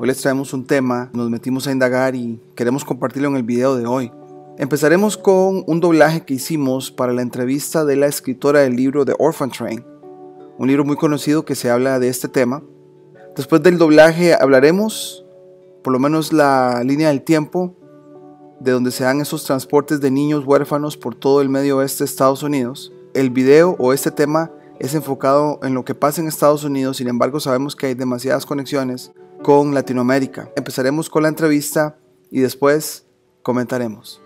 Hoy les traemos un tema, nos metimos a indagar y queremos compartirlo en el video de hoy. Empezaremos con un doblaje que hicimos para la entrevista de la escritora del libro The Orphan Train, un libro muy conocido que se habla de este tema. Después del doblaje hablaremos, por lo menos la línea del tiempo, de donde se dan esos transportes de niños huérfanos por todo el medio oeste de Estados Unidos. El video o este tema es enfocado en lo que pasa en Estados Unidos, sin embargo sabemos que hay demasiadas conexiones con Latinoamérica. Empezaremos con la entrevista y después comentaremos.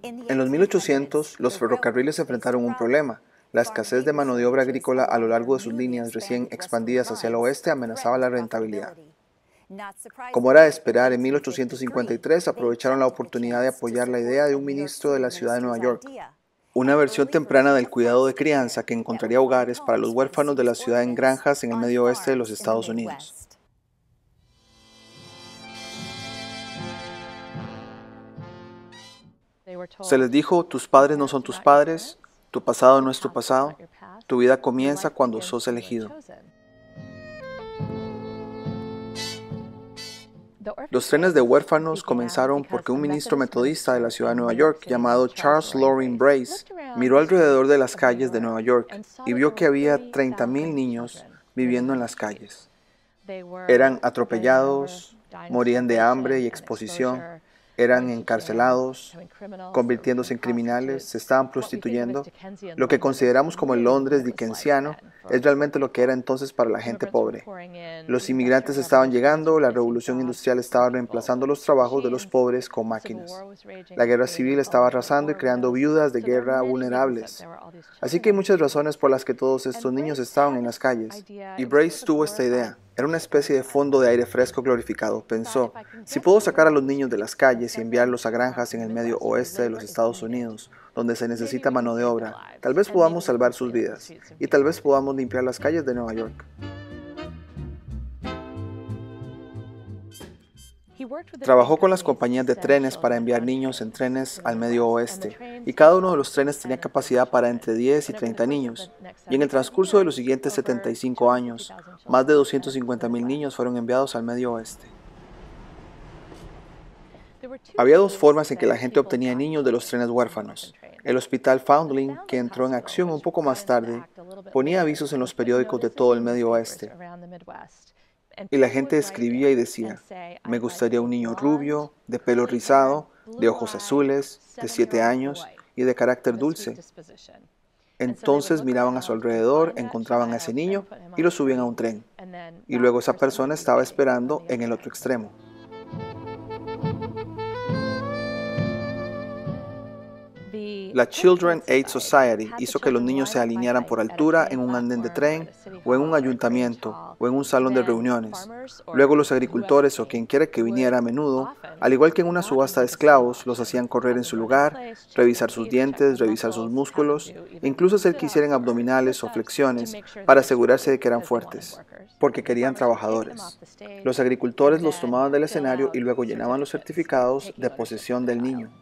En los 1800, los ferrocarriles enfrentaron un problema. La escasez de mano de obra agrícola a lo largo de sus líneas recién expandidas hacia el oeste amenazaba la rentabilidad. Como era de esperar, en 1853 aprovecharon la oportunidad de apoyar la idea de un ministro de la ciudad de Nueva York, una versión temprana del cuidado de crianza que encontraría hogares para los huérfanos de la ciudad en granjas en el medio oeste de los Estados Unidos. Se les dijo, tus padres no son tus padres, tu pasado no es tu pasado, tu vida comienza cuando sos elegido. Los trenes de huérfanos comenzaron porque un ministro metodista de la ciudad de Nueva York, llamado Charles Loring Brace, miró alrededor de las calles de Nueva York y vio que había 30,000 niños viviendo en las calles. Eran atropellados, morían de hambre y exposición, eran encarcelados, convirtiéndose en criminales, se estaban prostituyendo. Lo que consideramos como el Londres dickensiano es realmente lo que era entonces para la gente pobre. Los inmigrantes estaban llegando, la revolución industrial estaba reemplazando los trabajos de los pobres con máquinas. La guerra civil estaba arrasando y creando viudas de guerra vulnerables. Así que hay muchas razones por las que todos estos niños estaban en las calles. Y Brace tuvo esta idea. Era una especie de fondo de aire fresco glorificado. Pensó, si puedo sacar a los niños de las calles y enviarlos a granjas en el medio oeste de los Estados Unidos, donde se necesita mano de obra, tal vez podamos salvar sus vidas y tal vez podamos limpiar las calles de Nueva York. Trabajó con las compañías de trenes para enviar niños en trenes al medio oeste, y cada uno de los trenes tenía capacidad para entre 10 y 30 niños, y en el transcurso de los siguientes 75 años, más de 250,000 niños fueron enviados al medio oeste. Había dos formas en que la gente obtenía niños de los trenes huérfanos. El Hospital Foundling, que entró en acción un poco más tarde, ponía avisos en los periódicos de todo el medio oeste. Y la gente escribía y decía, me gustaría un niño rubio, de pelo rizado, de ojos azules, de 7 años y de carácter dulce. Entonces miraban a su alrededor, encontraban a ese niño y lo subían a un tren. Y luego esa persona estaba esperando en el otro extremo. La Children's Aid Society hizo que los niños se alinearan por altura en un andén de tren, o en un ayuntamiento, o en un salón de reuniones. Luego los agricultores o quien quiera que viniera a menudo, al igual que en una subasta de esclavos, los hacían correr en su lugar, revisar sus dientes, revisar sus músculos, e incluso hacer que hicieran abdominales o flexiones para asegurarse de que eran fuertes, porque querían trabajadores. Los agricultores los tomaban del escenario y luego llenaban los certificados de posesión del niño.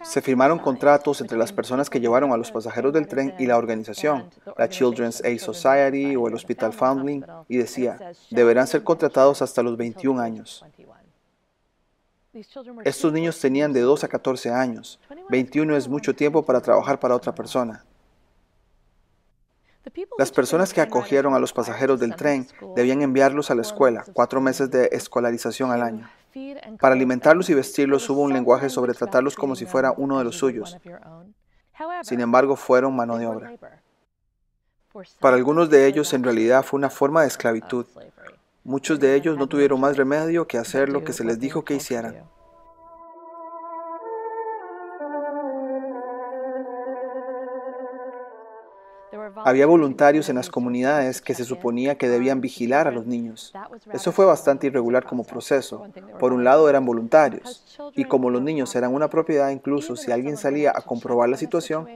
Se firmaron contratos entre las personas que llevaron a los pasajeros del tren y la organización, la Children's Aid Society o el Hospital Foundling, y decía, deberán ser contratados hasta los 21 años. Estos niños tenían de 2 a 14 años. 21 es mucho tiempo para trabajar para otra persona. Las personas que acogieron a los pasajeros del tren debían enviarlos a la escuela, 4 meses de escolarización al año. Para alimentarlos y vestirlos hubo un lenguaje sobre tratarlos como si fuera uno de los suyos. Sin embargo, fueron mano de obra. Para algunos de ellos, en realidad, fue una forma de esclavitud. Muchos de ellos no tuvieron más remedio que hacer lo que se les dijo que hicieran. Había voluntarios en las comunidades que se suponía que debían vigilar a los niños. Eso fue bastante irregular como proceso. Por un lado eran voluntarios, y como los niños eran una propiedad, incluso si alguien salía a comprobar la situación,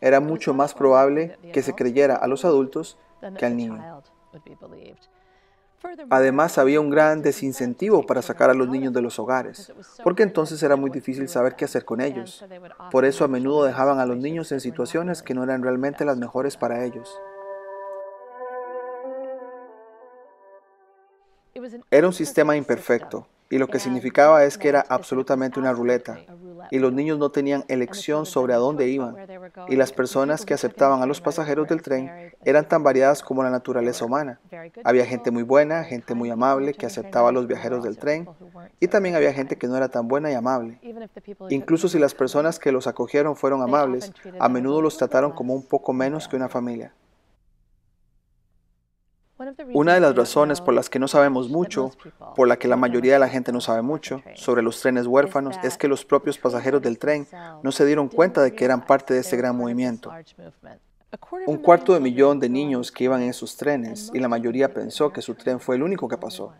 era mucho más probable que se creyera a los adultos que al niño. Además, había un gran desincentivo para sacar a los niños de los hogares, porque entonces era muy difícil saber qué hacer con ellos. Por eso a menudo dejaban a los niños en situaciones que no eran realmente las mejores para ellos. Era un sistema imperfecto, y lo que significaba es que era absolutamente una ruleta, y los niños no tenían elección sobre a dónde iban, y las personas que aceptaban a los pasajeros del tren eran tan variadas como la naturaleza humana. Había gente muy buena, gente muy amable que aceptaba a los viajeros del tren, y también había gente que no era tan buena y amable. Incluso si las personas que los acogieron fueron amables, a menudo los trataron como un poco menos que una familia. Una de las razones por las que no sabemos mucho, por la que la mayoría de la gente no sabe mucho, sobre los trenes huérfanos es que los propios pasajeros del tren no se dieron cuenta de que eran parte de este gran movimiento. 250.000 de niños que iban en esos trenes y la mayoría pensó que su tren fue el único que pasó.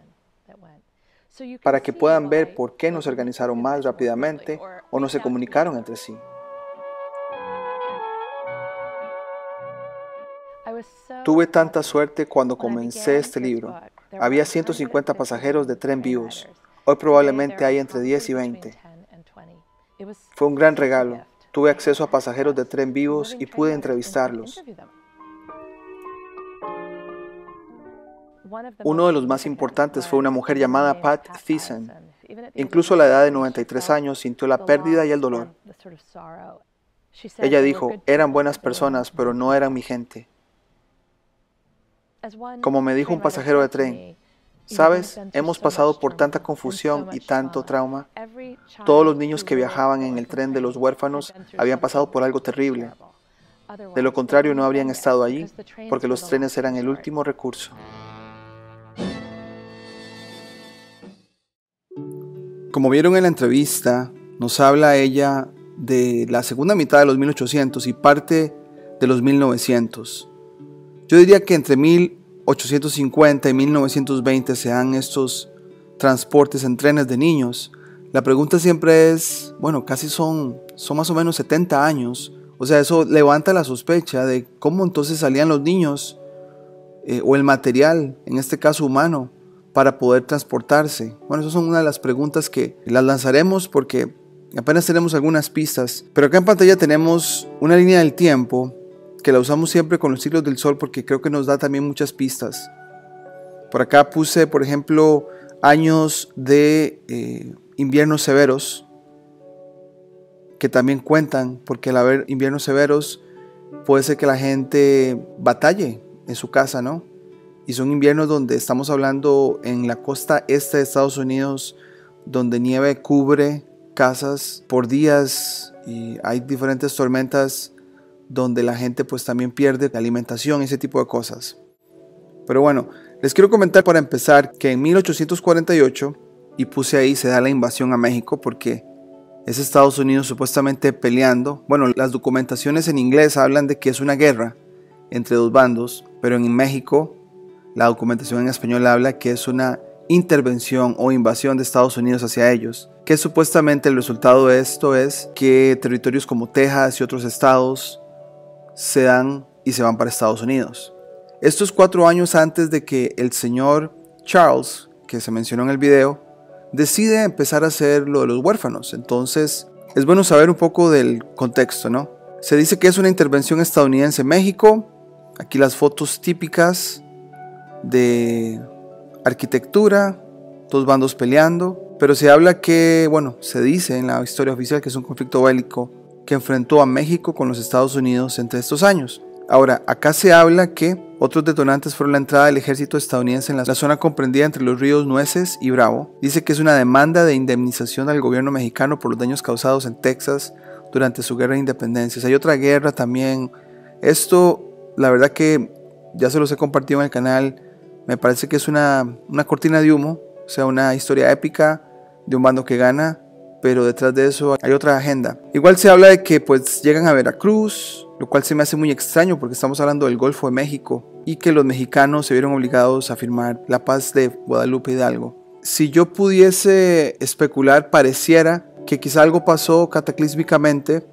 Para que puedan ver por qué no se organizaron más rápidamente o no se comunicaron entre sí. Tuve tanta suerte cuando comencé este libro. Había 150 pasajeros de tren vivos. Hoy probablemente hay entre 10 y 20. Fue un gran regalo. Tuve acceso a pasajeros de tren vivos y pude entrevistarlos. Uno de los más importantes fue una mujer llamada Pat Thiessen. Incluso a la edad de 93 años sintió la pérdida y el dolor. Ella dijo, eran buenas personas, pero no eran mi gente. Como me dijo un pasajero de tren, ¿sabes? Hemos pasado por tanta confusión y tanto trauma. Todos los niños que viajaban en el tren de los huérfanos habían pasado por algo terrible. De lo contrario, no habrían estado allí, porque los trenes eran el último recurso. Como vieron en la entrevista, nos habla ella de la segunda mitad de los 1800 y parte de los 1900. Yo diría que entre 1850 y 1920 se dan estos transportes en trenes de niños. La pregunta siempre es, bueno, casi son más o menos 70 años. O sea, eso levanta la sospecha de cómo entonces salían los niños o el material, en este caso humano, para poder transportarse. Bueno, esas son una de las preguntas que las lanzaremos porque apenas tenemos algunas pistas. Pero acá en pantalla tenemos una línea del tiempo que la usamos siempre con los ciclos del sol porque creo que nos da también muchas pistas. Por acá puse, por ejemplo, años de inviernos severos, que también cuentan, porque al haber inviernos severos puede ser que la gente batalle en su casa, ¿no? Y son inviernos donde estamos hablando en la costa este de Estados Unidos, donde nieve cubre casas por días y hay diferentes tormentas donde la gente pues también pierde la alimentación y ese tipo de cosas. Pero bueno, les quiero comentar para empezar que en 1848, y puse ahí, se da la invasión a México porque es Estados Unidos supuestamente peleando. Bueno, las documentaciones en inglés hablan de que es una guerra entre dos bandos, pero en México la documentación en español habla que es una intervención o invasión de Estados Unidos hacia ellos, que supuestamente el resultado de esto es que territorios como Texas y otros estados se dan y se van para Estados Unidos. Esto es 4 años antes de que el señor Charles, que se mencionó en el video, decide empezar a hacer lo de los huérfanos. Entonces es bueno saber un poco del contexto, ¿no? Se dice que es una intervención estadounidense en México. Aquí las fotos típicas de arquitectura, dos bandos peleando, pero se habla que, bueno, se dice en la historia oficial que es un conflicto bélico que enfrentó a México con los Estados Unidos entre estos años. Ahora, acá se habla que otros detonantes fueron la entrada del ejército estadounidense en la zona comprendida entre los ríos Nueces y Bravo. Dice que es una demanda de indemnización al gobierno mexicano por los daños causados en Texas durante su guerra de independencia. Hay otra guerra también. Esto, la verdad que ya se los he compartido en el canal. Me parece que es una cortina de humo, o sea, una historia épica de un bando que gana, pero detrás de eso hay otra agenda. Igual se habla de que pues llegan a Veracruz, lo cual se me hace muy extraño porque estamos hablando del Golfo de México y que los mexicanos se vieron obligados a firmar la paz de Guadalupe Hidalgo. Si yo pudiese especular, pareciera que quizá algo pasó cataclísmicamente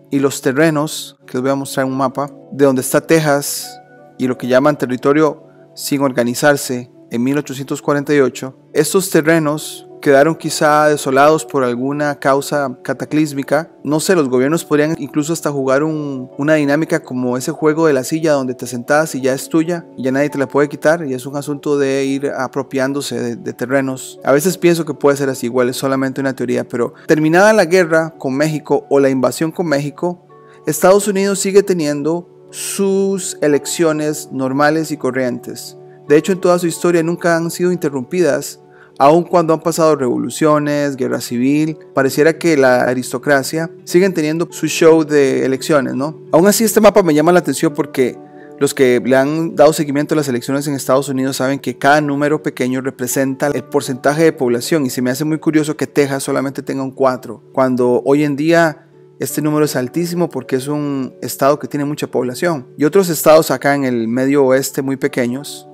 y los terrenos, que les voy a mostrar en un mapa, de donde está Texas y lo que llaman territorio sin organizarse, en 1848, estos terrenos quedaron quizá desolados por alguna causa cataclísmica. No sé, los gobiernos podrían incluso hasta jugar una dinámica como ese juego de la silla donde te sentás y ya es tuya y ya nadie te la puede quitar, y es un asunto de ir apropiándose de terrenos. A veces pienso que puede ser así, igual es solamente una teoría, pero terminada la guerra con México o la invasión con México, Estados Unidos sigue teniendo sus elecciones normales y corrientes. De hecho, en toda su historia nunca han sido interrumpidas. Aun cuando han pasado revoluciones, guerra civil, pareciera que la aristocracia siguen teniendo su show de elecciones, ¿no? Aún así, este mapa me llama la atención porque los que le han dado seguimiento a las elecciones en Estados Unidos saben que cada número pequeño representa el porcentaje de población, y se me hace muy curioso que Texas solamente tenga un 4, cuando hoy en día este número es altísimo porque es un estado que tiene mucha población. Y otros estados acá en el medio oeste muy pequeños,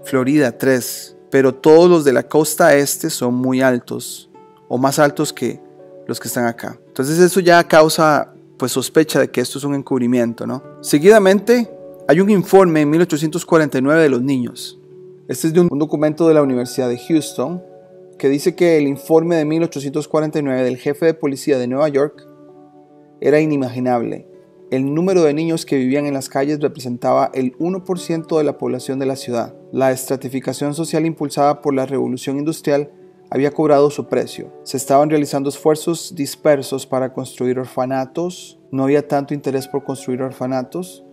Florida 3, pero todos los de la costa este son muy altos, o más altos que los que están acá. Entonces eso ya causa pues sospecha de que esto es un encubrimiento, ¿no? Seguidamente hay un informe en 1849 de los niños. Este es de un documento de la Universidad de Houston que dice que el informe de 1849 del jefe de policía de Nueva York era inimaginable. El número de niños que vivían en las calles representaba el 1% de la población de la ciudad. La estratificación social impulsada por la revolución industrial había cobrado su precio. Se estaban realizando esfuerzos dispersos para construir orfanatos. No había tanto interés por construir orfanatos,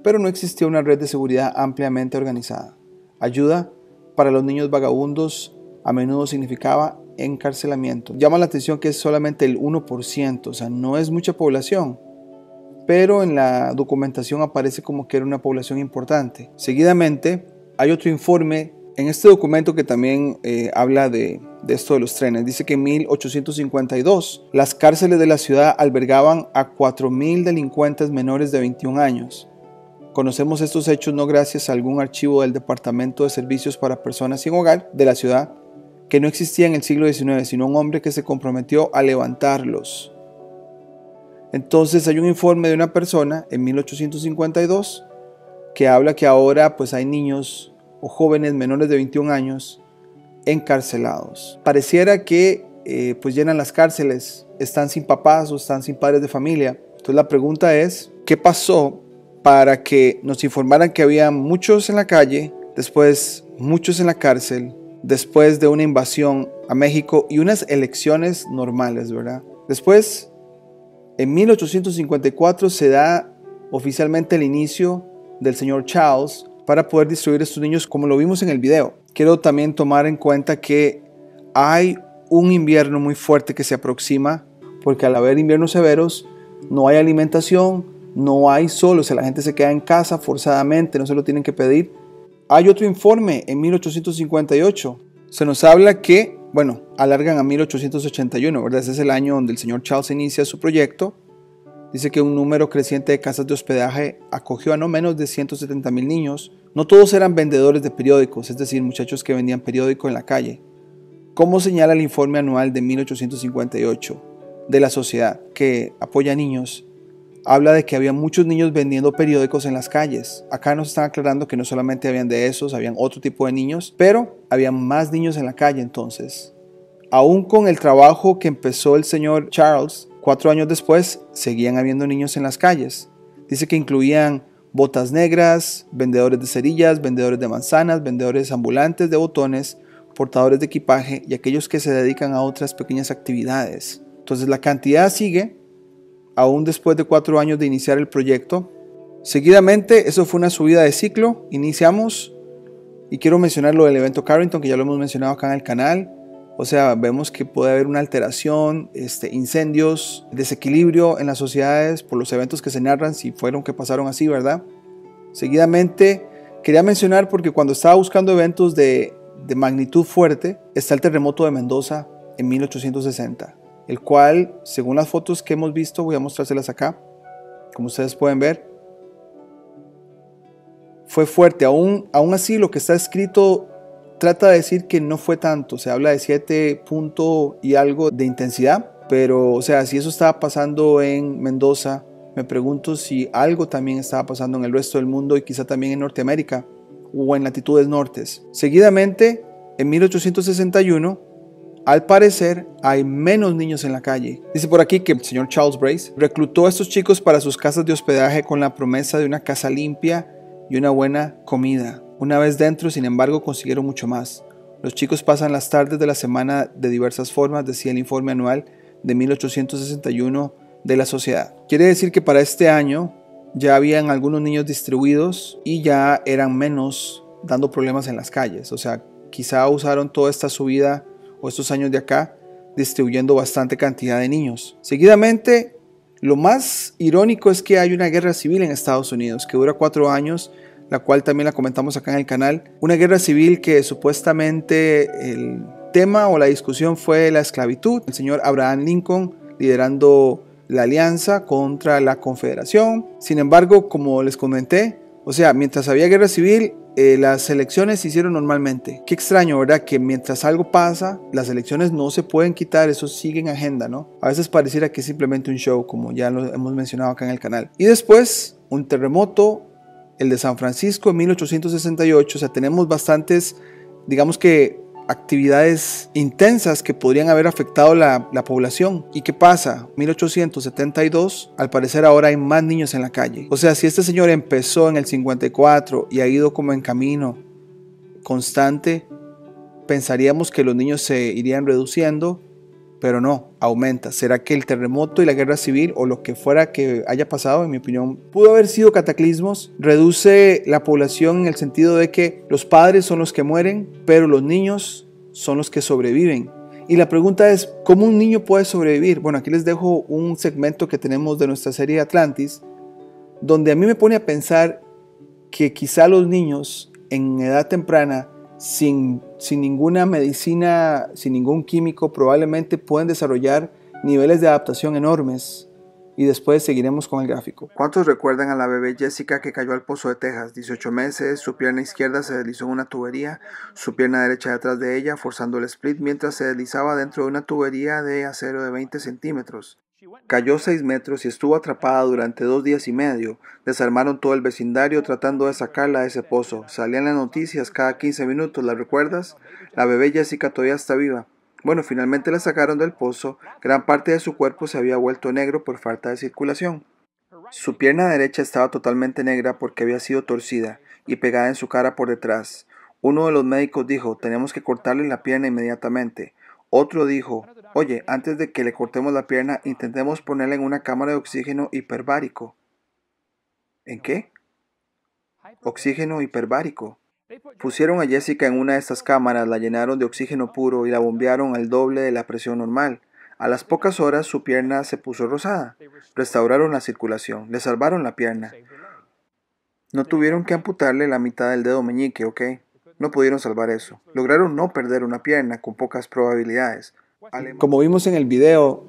pero no existía una red de seguridad ampliamente organizada. Ayuda para los niños vagabundos a menudo significaba encarcelamiento. Llama la atención que es solamente el 1%, o sea, no es mucha población, pero en la documentación aparece como que era una población importante. Seguidamente hay otro informe en este documento que también habla de esto de los trenes. Dice que en 1852 las cárceles de la ciudad albergaban a 4.000 delincuentes menores de 21 años. Conocemos estos hechos no gracias a algún archivo del Departamento de Servicios para Personas Sin Hogar de la ciudad, que no existía en el siglo XIX, sino un hombre que se comprometió a levantarlos. Entonces hay un informe de una persona en 1852 que habla que ahora pues hay niños o jóvenes menores de 21 años encarcelados. Pareciera que pues llenan las cárceles, están sin papás o están sin padres de familia. Entonces la pregunta es, ¿qué pasó para que nos informaran que había muchos en la calle, después muchos en la cárcel, después de una invasión a México y unas elecciones normales, ¿verdad? Después, en 1854 se da oficialmente el inicio del señor Charles para poder distribuir a estos niños como lo vimos en el video. Quiero también tomar en cuenta que hay un invierno muy fuerte que se aproxima, porque al haber inviernos severos no hay alimentación, no hay sol, o sea, la gente se queda en casa forzadamente, no se lo tienen que pedir. Hay otro informe en 1858. Se nos habla que, bueno, alargan a 1881, ¿verdad? Ese es el año donde el señor Charles inicia su proyecto. Dice que un número creciente de casas de hospedaje acogió a no menos de 170,000 niños. No todos eran vendedores de periódicos, es decir, muchachos que vendían periódico en la calle. Como señala el informe anual de 1858 de la sociedad que apoya a niños, habla de que había muchos niños vendiendo periódicos en las calles. Acá nos están aclarando que no solamente habían de esos, habían otro tipo de niños, pero había más niños en la calle entonces. Aún con el trabajo que empezó el señor Charles, 4 años después, seguían habiendo niños en las calles. Dice que incluían botas negras, vendedores de cerillas, vendedores de manzanas, vendedores ambulantes de botones, portadores de equipaje y aquellos que se dedican a otras pequeñas actividades. Entonces la cantidad sigue, aún después de 4 años de iniciar el proyecto. Seguidamente, eso fue una subida de ciclo. Iniciamos, y quiero mencionar lo del evento Carrington, que ya lo hemos mencionado acá en el canal. O sea, vemos que puede haber una alteración, incendios, desequilibrio en las sociedades por los eventos que se narran, si fueron que pasaron así, ¿verdad? Seguidamente, quería mencionar porque cuando estaba buscando eventos de magnitud fuerte, está el terremoto de Mendoza en 1860. El cual, según las fotos que hemos visto, voy a mostrárselas acá, como ustedes pueden ver, fue fuerte. Aún así, lo que está escrito trata de decir que no fue tanto, se habla de 7 puntos y algo de intensidad, pero o sea, si eso estaba pasando en Mendoza, me pregunto si algo también estaba pasando en el resto del mundo y quizá también en Norteamérica, o en latitudes nortes. Seguidamente, en 1861, al parecer, hay menos niños en la calle. Dice por aquí que el señor Charles Brace reclutó a estos chicos para sus casas de hospedaje con la promesa de una casa limpia y una buena comida. Una vez dentro, sin embargo, consiguieron mucho más. Los chicos pasan las tardes de la semana de diversas formas, decía el informe anual de 1861 de la sociedad. Quiere decir que para este año ya habían algunos niños distribuidos y ya eran menos dando problemas en las calles. O sea, quizá usaron toda esta subida o estos años de acá distribuyendo bastante cantidad de niños. Seguidamente, lo más irónico es que hay una guerra civil en Estados Unidos que dura 4 años, la cual también la comentamos acá en el canal. Una guerra civil que supuestamente el tema o la discusión fue la esclavitud. El señor Abraham Lincoln liderando la alianza contra la Confederación. Sin embargo, como les comenté, o sea, mientras había guerra civil, las elecciones se hicieron normalmente. Qué extraño, ¿verdad? Que mientras algo pasa, las elecciones no se pueden quitar, eso sigue en agenda, ¿no? A veces pareciera que es simplemente un show, como ya lo hemos mencionado acá en el canal. Y después, un terremoto, el de San Francisco en 1868, o sea, tenemos bastantes, digamos que, actividades intensas que podrían haber afectado la población. ¿Y qué pasa? 1872, al parecer ahora hay más niños en la calle. O sea, si este señor empezó en el 54 y ha ido como en camino constante, pensaríamos que los niños se irían reduciendo, pero no, aumenta. ¿Será que el terremoto y la guerra civil o lo que fuera que haya pasado, en mi opinión, pudo haber sido cataclismos? Reduce la población en el sentido de que los padres son los que mueren, pero los niños son los que sobreviven. Y la pregunta es, ¿cómo un niño puede sobrevivir? Bueno, aquí les dejo un segmento que tenemos de nuestra serie Atlantis, donde a mí me pone a pensar que quizá los niños en edad temprana, sin ninguna medicina, sin ningún químico, probablemente pueden desarrollar niveles de adaptación enormes. Y después seguiremos con el gráfico. ¿Cuántos recuerdan a la bebé Jessica que cayó al pozo de Texas? 18 meses, su pierna izquierda se deslizó en una tubería, su pierna derecha detrás de ella, forzando el split mientras se deslizaba dentro de una tubería de acero de 20 centímetros. Cayó 6 metros y estuvo atrapada durante 2 días y medio. Desarmaron todo el vecindario tratando de sacarla de ese pozo. Salían las noticias cada 15 minutos, ¿la recuerdas? La bebé Jessica todavía está viva. Bueno, finalmente la sacaron del pozo. Gran parte de su cuerpo se había vuelto negro por falta de circulación. Su pierna derecha estaba totalmente negra porque había sido torcida y pegada en su cara por detrás. Uno de los médicos dijo, tenemos que cortarle la pierna inmediatamente. Otro dijo, oye, antes de que le cortemos la pierna, intentemos ponerla en una cámara de oxígeno hiperbárico. ¿En qué? Oxígeno hiperbárico. Pusieron a Jessica en una de estas cámaras, la llenaron de oxígeno puro y la bombearon al doble de la presión normal. A las pocas horas su pierna se puso rosada. Restauraron la circulación, le salvaron la pierna. No tuvieron que amputarle la mitad del dedo meñique, ¿ok? No pudieron salvar eso. Lograron no perder una pierna con pocas probabilidades. Como vimos en el video,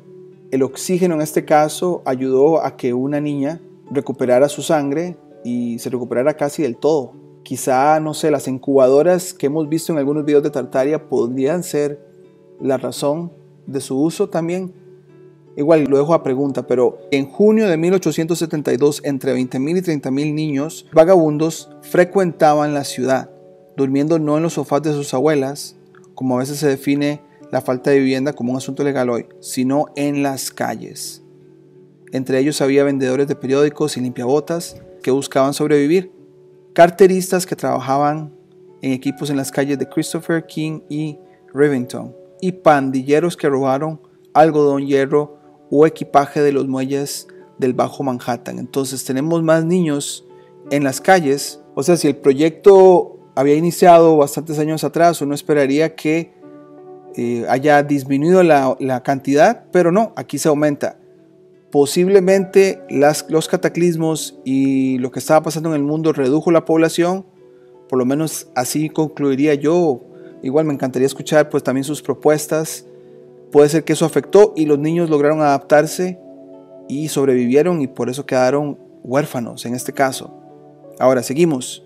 el oxígeno en este caso ayudó a que una niña recuperara su sangre y se recuperara casi del todo. Quizá, no sé, las incubadoras que hemos visto en algunos videos de Tartaria podrían ser la razón de su uso también. Igual lo dejo a pregunta, pero en junio de 1872, entre 20.000 y 30.000 niños vagabundos frecuentaban la ciudad, durmiendo no en los sofás de sus abuelas, como a veces se define la falta de vivienda como un asunto legal hoy, sino en las calles. Entre ellos había vendedores de periódicos y limpiabotas que buscaban sobrevivir, carteristas que trabajaban en equipos en las calles de Christopher King y Rivington, y pandilleros que robaron algodón, hierro o equipaje de los muelles del Bajo Manhattan. Entonces tenemos más niños en las calles. O sea, si el proyecto había iniciado bastantes años atrás, uno esperaría que haya disminuido la cantidad, pero no, aquí se aumenta. Posiblemente los cataclismos y lo que estaba pasando en el mundo redujo la población, por lo menos así concluiría yo. Igual me encantaría escuchar pues también sus propuestas. Puede ser que eso afectó y los niños lograron adaptarse y sobrevivieron y por eso quedaron huérfanos en este caso. Ahora seguimos.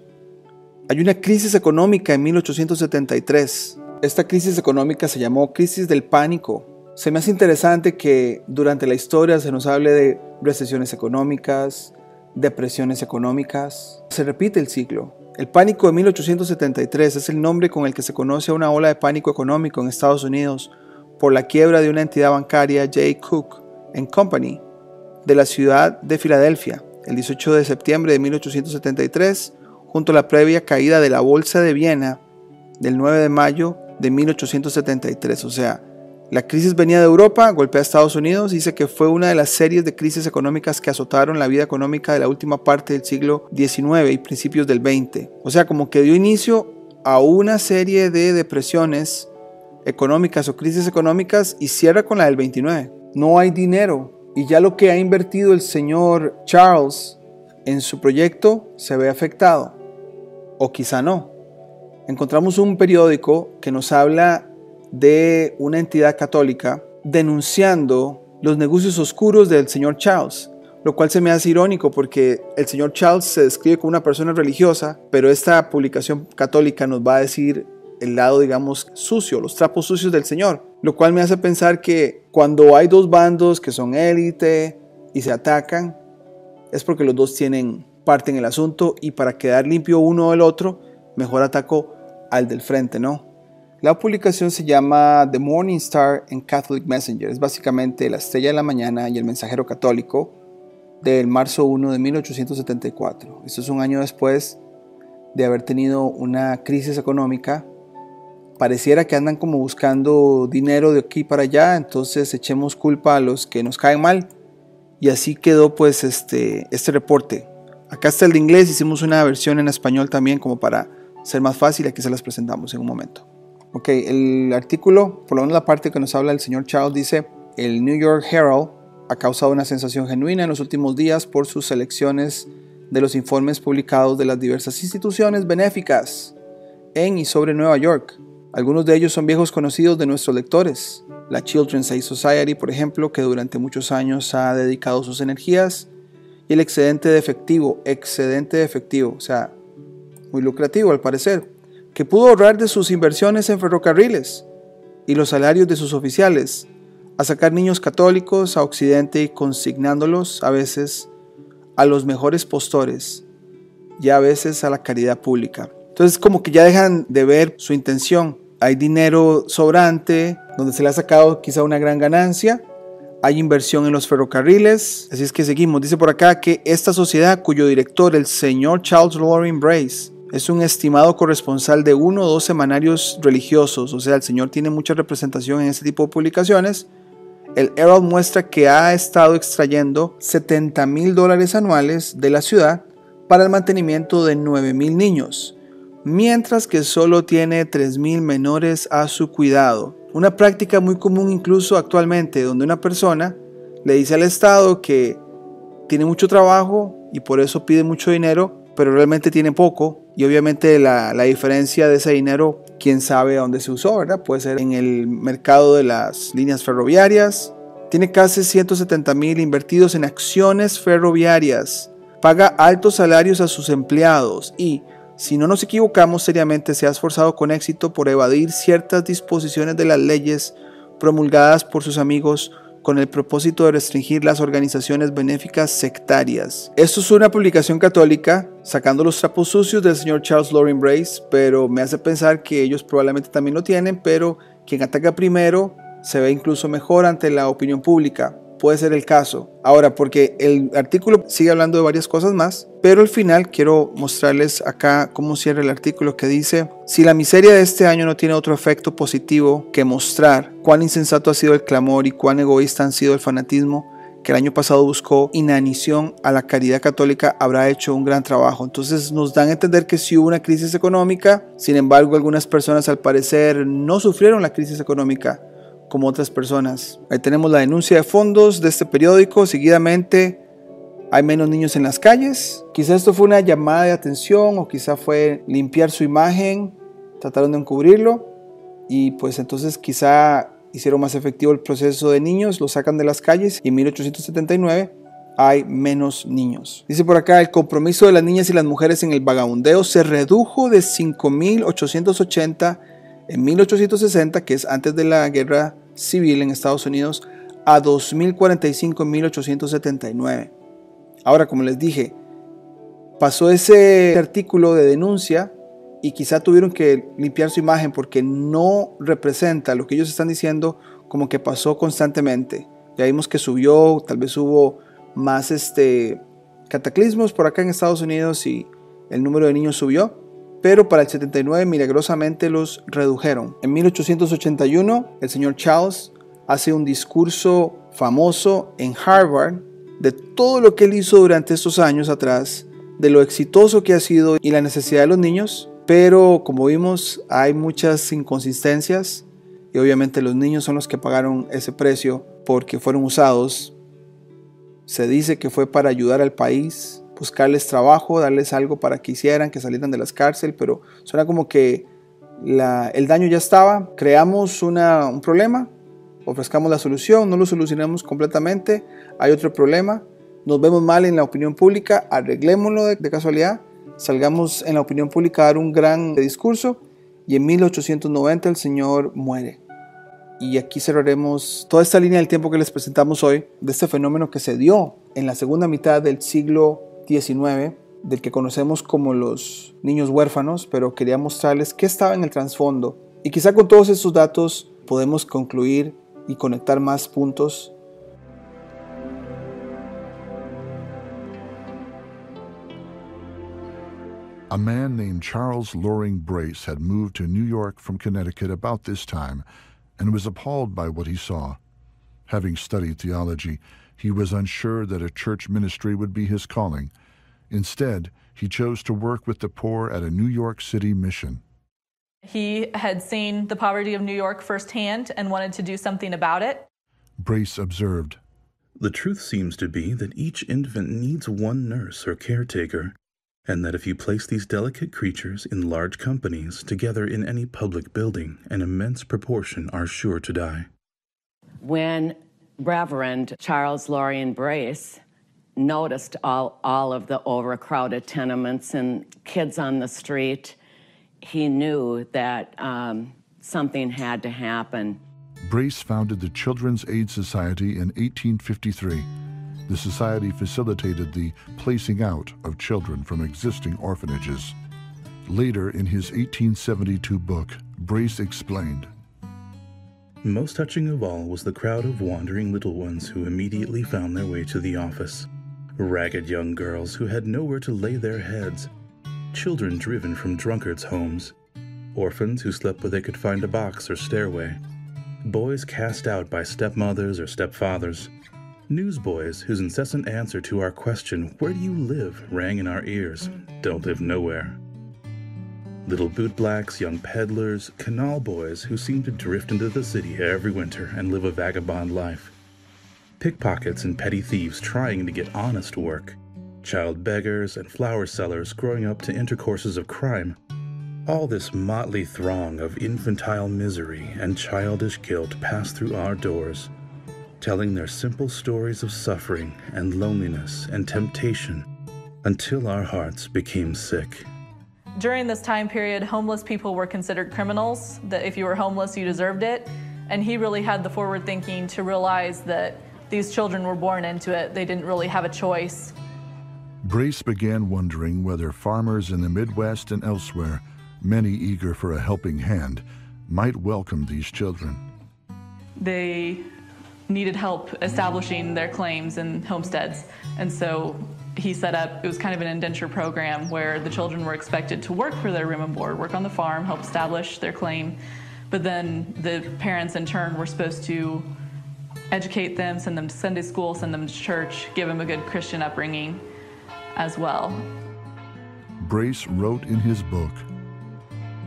Hay una crisis económica en 1873. Esta crisis económica se llamó crisis del pánico. Se me hace interesante que durante la historia se nos hable de recesiones económicas, depresiones económicas. Se repite el ciclo. El pánico de 1873 es el nombre con el que se conoce a una ola de pánico económico en Estados Unidos por la quiebra de una entidad bancaria, J. Cook & Company, de la ciudad de Filadelfia, el 18 de septiembre de 1873, junto a la previa caída de la Bolsa de Viena del 9 de mayo de 1873. O sea, la crisis venía de Europa, golpea a Estados Unidos, dice que fue una de las series de crisis económicas que azotaron la vida económica de la última parte del siglo XIX y principios del XX. O sea, como que dio inicio a una serie de depresiones económicas o crisis económicas y cierra con la del 29. No hay dinero y ya lo que ha invertido el señor Charles en su proyecto se ve afectado, o quizá no. Encontramos un periódico que nos habla de una entidad católica denunciando los negocios oscuros del señor Charles, lo cual se me hace irónico porque el señor Charles se describe como una persona religiosa, pero esta publicación católica nos va a decir el lado, digamos, sucio, los trapos sucios del señor, lo cual me hace pensar que cuando hay dos bandos que son élite y se atacan, es porque los dos tienen parte en el asunto y para quedar limpio uno del otro, mejor ataco al del frente, ¿no? La publicación se llama The Morning Star and Catholic Messenger. Es básicamente la estrella de la mañana y el mensajero católico del marzo 1 de 1874. Esto es un año después de haber tenido una crisis económica. Pareciera que andan como buscando dinero de aquí para allá, entonces echemos culpa a los que nos caen mal. Y así quedó pues este reporte. Acá está el de inglés, hicimos una versión en español también como para ser más fácil, aquí se las presentamos en un momento. Ok, el artículo, por lo menos la parte que nos habla el señor Charles, dice: el New York Herald ha causado una sensación genuina en los últimos días por sus selecciones de los informes publicados de las diversas instituciones benéficas en y sobre Nueva York. Algunos de ellos son viejos conocidos de nuestros lectores. La Children's Aid Society, por ejemplo, que durante muchos años ha dedicado sus energías, y el excedente de efectivo, o sea, muy lucrativo al parecer, que pudo ahorrar de sus inversiones en ferrocarriles y los salarios de sus oficiales, a sacar niños católicos a Occidente y consignándolos a veces a los mejores postores y a veces a la caridad pública. Entonces como que ya dejan de ver su intención. Hay dinero sobrante donde se le ha sacado quizá una gran ganancia. Hay inversión en los ferrocarriles. Así es que seguimos. Dice por acá que esta sociedad, cuyo director, el señor Charles Loring Brace, es un estimado corresponsal de 1 o 2 semanarios religiosos. O sea, el señor tiene mucha representación en este tipo de publicaciones. El Herald muestra que ha estado extrayendo $70,000 anuales de la ciudad para el mantenimiento de 9,000 niños, mientras que solo tiene 3,000 menores a su cuidado. Una práctica muy común incluso actualmente, donde una persona le dice al Estado que tiene mucho trabajo y por eso pide mucho dinero, pero realmente tiene poco, y obviamente la diferencia de ese dinero, quién sabe a dónde se usó, ¿verdad? Puede ser en el mercado de las líneas ferroviarias. Tiene casi 170,000 invertidos en acciones ferroviarias, paga altos salarios a sus empleados y, si no nos equivocamos seriamente, se ha esforzado con éxito por evadir ciertas disposiciones de las leyes promulgadas por sus amigos con el propósito de restringir las organizaciones benéficas sectarias. Esto es una publicación católica sacando los trapos sucios del señor Charles Loring Brace, pero me hace pensar que ellos probablemente también lo tienen, pero quien ataca primero se ve incluso mejor ante la opinión pública. Puede ser el caso. Ahora, porque el artículo sigue hablando de varias cosas más, pero al final quiero mostrarles acá cómo cierra el artículo, que dice: si la miseria de este año no tiene otro efecto positivo que mostrar cuán insensato ha sido el clamor y cuán egoísta han sido el fanatismo que el año pasado buscó inanición a la caridad católica, habrá hecho un gran trabajo. Entonces nos dan a entender que sí hubo una crisis económica, sin embargo algunas personas al parecer no sufrieron la crisis económica como otras personas. Ahí tenemos la denuncia de fondos de este periódico. Seguidamente hay menos niños en las calles. Quizá esto fue una llamada de atención o quizá fue limpiar su imagen, trataron de encubrirlo y pues entonces quizá hicieron más efectivo el proceso de niños, lo sacan de las calles y en 1879 hay menos niños. Dice por acá: el compromiso de las niñas y las mujeres en el vagabundeo se redujo de 5,880 en 1860, que es antes de la guerra civil en Estados Unidos, a 2,045 en 1879. Ahora, como les dije, pasó ese artículo de denuncia y quizá tuvieron que limpiar su imagen porque no representa lo que ellos están diciendo como que pasó constantemente. Ya vimos que subió, tal vez hubo más cataclismos por acá en Estados Unidos y el número de niños subió, pero para el 79 milagrosamente los redujeron. En 1881 el señor Charles hace un discurso famoso en Harvard de todo lo que él hizo durante estos años atrás, de lo exitoso que ha sido y la necesidad de los niños, pero como vimos hay muchas inconsistencias y obviamente los niños son los que pagaron ese precio porque fueron usados. Se dice que fue para ayudar al país, buscarles trabajo, darles algo para que hicieran, que salieran de las cárceles, pero suena como que el daño ya estaba. Creamos un problema, ofrezcamos la solución, no lo solucionamos completamente, hay otro problema, nos vemos mal en la opinión pública, arreglémoslo de casualidad, salgamos en la opinión pública a dar un gran discurso y en 1890 el señor muere. Y aquí cerraremos toda esta línea del tiempo que les presentamos hoy de este fenómeno que se dio en la segunda mitad del siglo XIX, del que conocemos como los niños huérfanos, pero quería mostrarles qué estaba en el trasfondo. Y quizá con todos estos datos podemos concluir y conectar más puntos. A man named Charles Loring Brace had moved to New York from Connecticut about this time and was appalled by what he saw. Having studied theology, he was unsure that a church ministry would be his calling. Instead, he chose to work with the poor at a New York City mission. He had seen the poverty of New York firsthand and wanted to do something about it. Brace observed, "The truth seems to be that each infant needs one nurse or caretaker, and that if you place these delicate creatures in large companies together in any public building, an immense proportion are sure to die." When Reverend Charles Loring Brace noticed all of the overcrowded tenements and kids on the street, he knew that something had to happen. Brace founded the Children's Aid Society in 1853. The society facilitated the placing out of children from existing orphanages. Later, in his 1872 book, Brace explained, "Most touching of all was the crowd of wandering little ones who immediately found their way to the office. Ragged young girls who had nowhere to lay their heads, children driven from drunkards' homes, orphans who slept where they could find a box or stairway, boys cast out by stepmothers or stepfathers, newsboys whose incessant answer to our question, 'Where do you live?' rang in our ears, 'Don't live nowhere.' Little bootblacks, young peddlers, canal boys who seem to drift into the city every winter and live a vagabond life, pickpockets and petty thieves trying to get honest work, child beggars and flower sellers growing up to intercourses of crime. All this motley throng of infantile misery and childish guilt passed through our doors, telling their simple stories of suffering and loneliness and temptation until our hearts became sick." During this time period, homeless people were considered criminals, that if you were homeless, you deserved it. And he really had the forward thinking to realize that these children were born into it. They didn't really have a choice. Brace began wondering whether farmers in the Midwest and elsewhere, many eager for a helping hand, might welcome these children. They needed help establishing their claims and homesteads. And so he set up, it was kind of an indenture program where the children were expected to work for their room and board, work on the farm, help establish their claim. But then the parents in turn were supposed to educate them, send them to Sunday school, send them to church, give them a good Christian upbringing as well. Brace wrote in his book,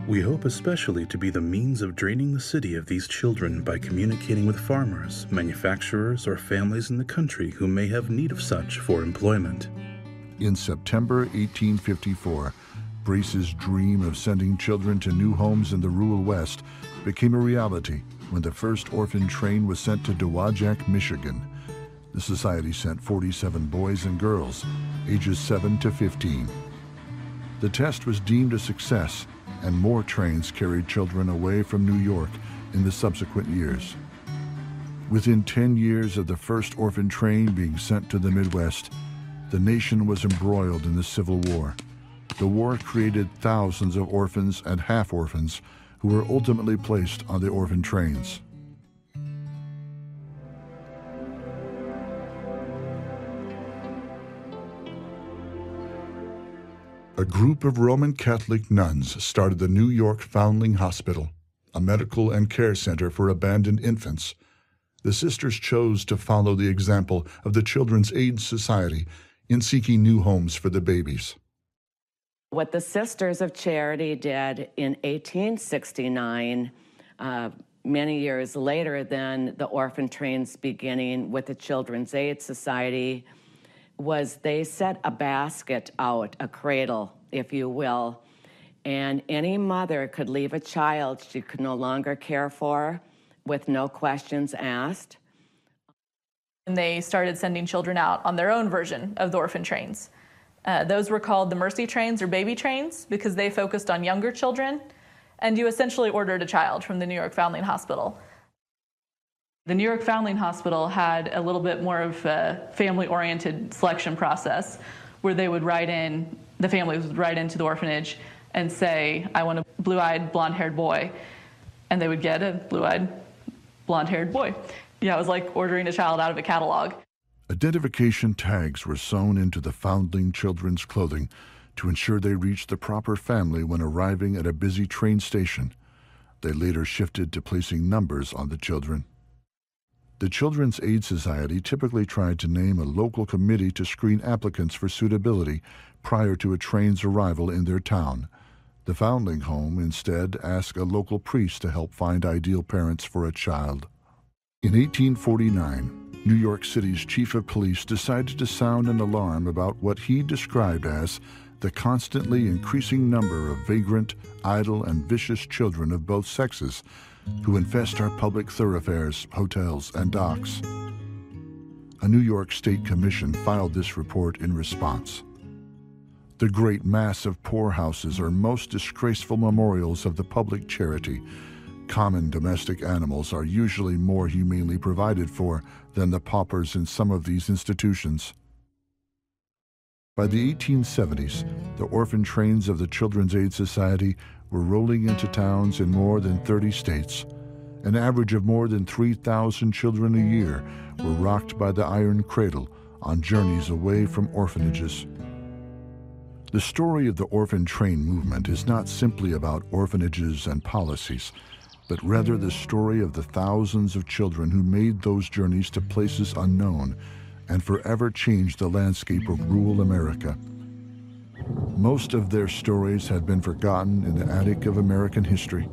"We hope especially to be the means of draining the city of these children by communicating with farmers, manufacturers, or families in the country who may have need of such for employment." In September 1854, Brace's dream of sending children to new homes in the rural West became a reality when the first orphan train was sent to Dowagiac, Michigan. The society sent 47 boys and girls, ages 7 to 15. The test was deemed a success, and more trains carried children away from New York in the subsequent years. Within 10 years of the first orphan train being sent to the Midwest, The nation was embroiled in the Civil War. The war created thousands of orphans and half-orphans who were ultimately placed on the orphan trains. A group of Roman Catholic nuns started the New York Foundling Hospital, a medical and care center for abandoned infants. The sisters chose to follow the example of the Children's Aid Society in seeking new homes for the babies. What the Sisters of Charity did in 1869, many years later than the orphan trains beginning with the Children's Aid Society, was they set a basket out, a cradle, if you will, and any mother could leave a child she could no longer care for with no questions asked. And they started sending children out on their own version of the orphan trains. Those were called the Mercy trains or baby trains because they focused on younger children, and you essentially ordered a child from the New York Foundling Hospital. The New York Foundling Hospital had a little bit more of a family-oriented selection process where they would write in, the families would write into the orphanage and say, I want a blue-eyed, blonde-haired boy. And they would get a blue-eyed, blonde-haired boy. Yeah, it was like ordering a child out of a catalog. Identification tags were sewn into the foundling children's clothing to ensure they reached the proper family when arriving at a busy train station. They later shifted to placing numbers on the children. The Children's Aid Society typically tried to name a local committee to screen applicants for suitability prior to a train's arrival in their town. The foundling home instead asked a local priest to help find ideal parents for a child. In 1849, New York City's chief of police decided to sound an alarm about what he described as the constantly increasing number of vagrant, idle, and vicious children of both sexes who infest our public thoroughfares, hotels, and docks. A New York State Commission filed this report in response. The great mass of poorhouses are most disgraceful memorials of the public charity. Common domestic animals are usually more humanely provided for than the paupers in some of these institutions. By the 1870s, the orphan trains of the Children's Aid Society were rolling into towns in more than 30 states. An average of more than 3,000 children a year were rocked by the iron cradle on journeys away from orphanages. The story of the orphan train movement is not simply about orphanages and policies, but rather the story of the thousands of children who made those journeys to places unknown and forever changed the landscape of rural America. Most of their stories had been forgotten in the attic of American history.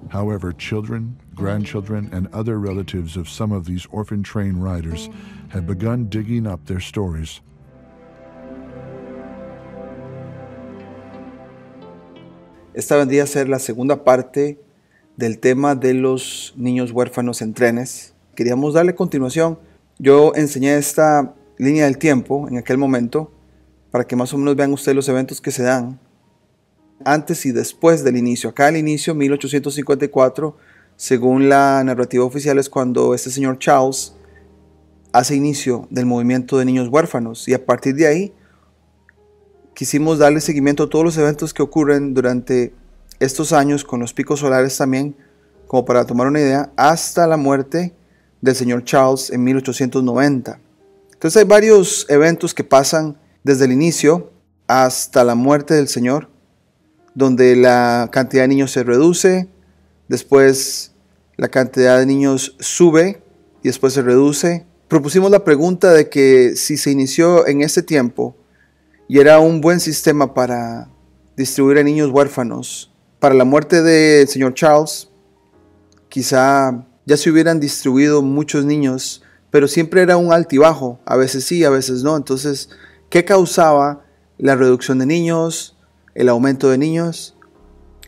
However, children, grandchildren, and other relatives of some of these orphan train riders have begun digging up their stories. Esta vendría a ser la segunda parte del tema de los niños huérfanos en trenes. Queríamos darle continuación. Yo enseñé esta línea del tiempo en aquel momento para que más o menos vean ustedes los eventos que se dan antes y después del inicio. Acá el inicio, 1854, según la narrativa oficial, es cuando este señor Charles hace inicio del movimiento de niños huérfanos, y a partir de ahí quisimos darle seguimiento a todos los eventos que ocurren durante estos años, con los picos solares también, como para tomar una idea, hasta la muerte del señor Charles en 1890. Entonces hay varios eventos que pasan desde el inicio hasta la muerte del señor, donde la cantidad de niños se reduce, después la cantidad de niños sube y después se reduce. Propusimos la pregunta de que si se inició en ese tiempo y era un buen sistema para distribuir a niños huérfanos, para la muerte del señor Charles, quizá ya se hubieran distribuido muchos niños, pero siempre era un altibajo, a veces sí, a veces no. Entonces, ¿qué causaba la reducción de niños, el aumento de niños?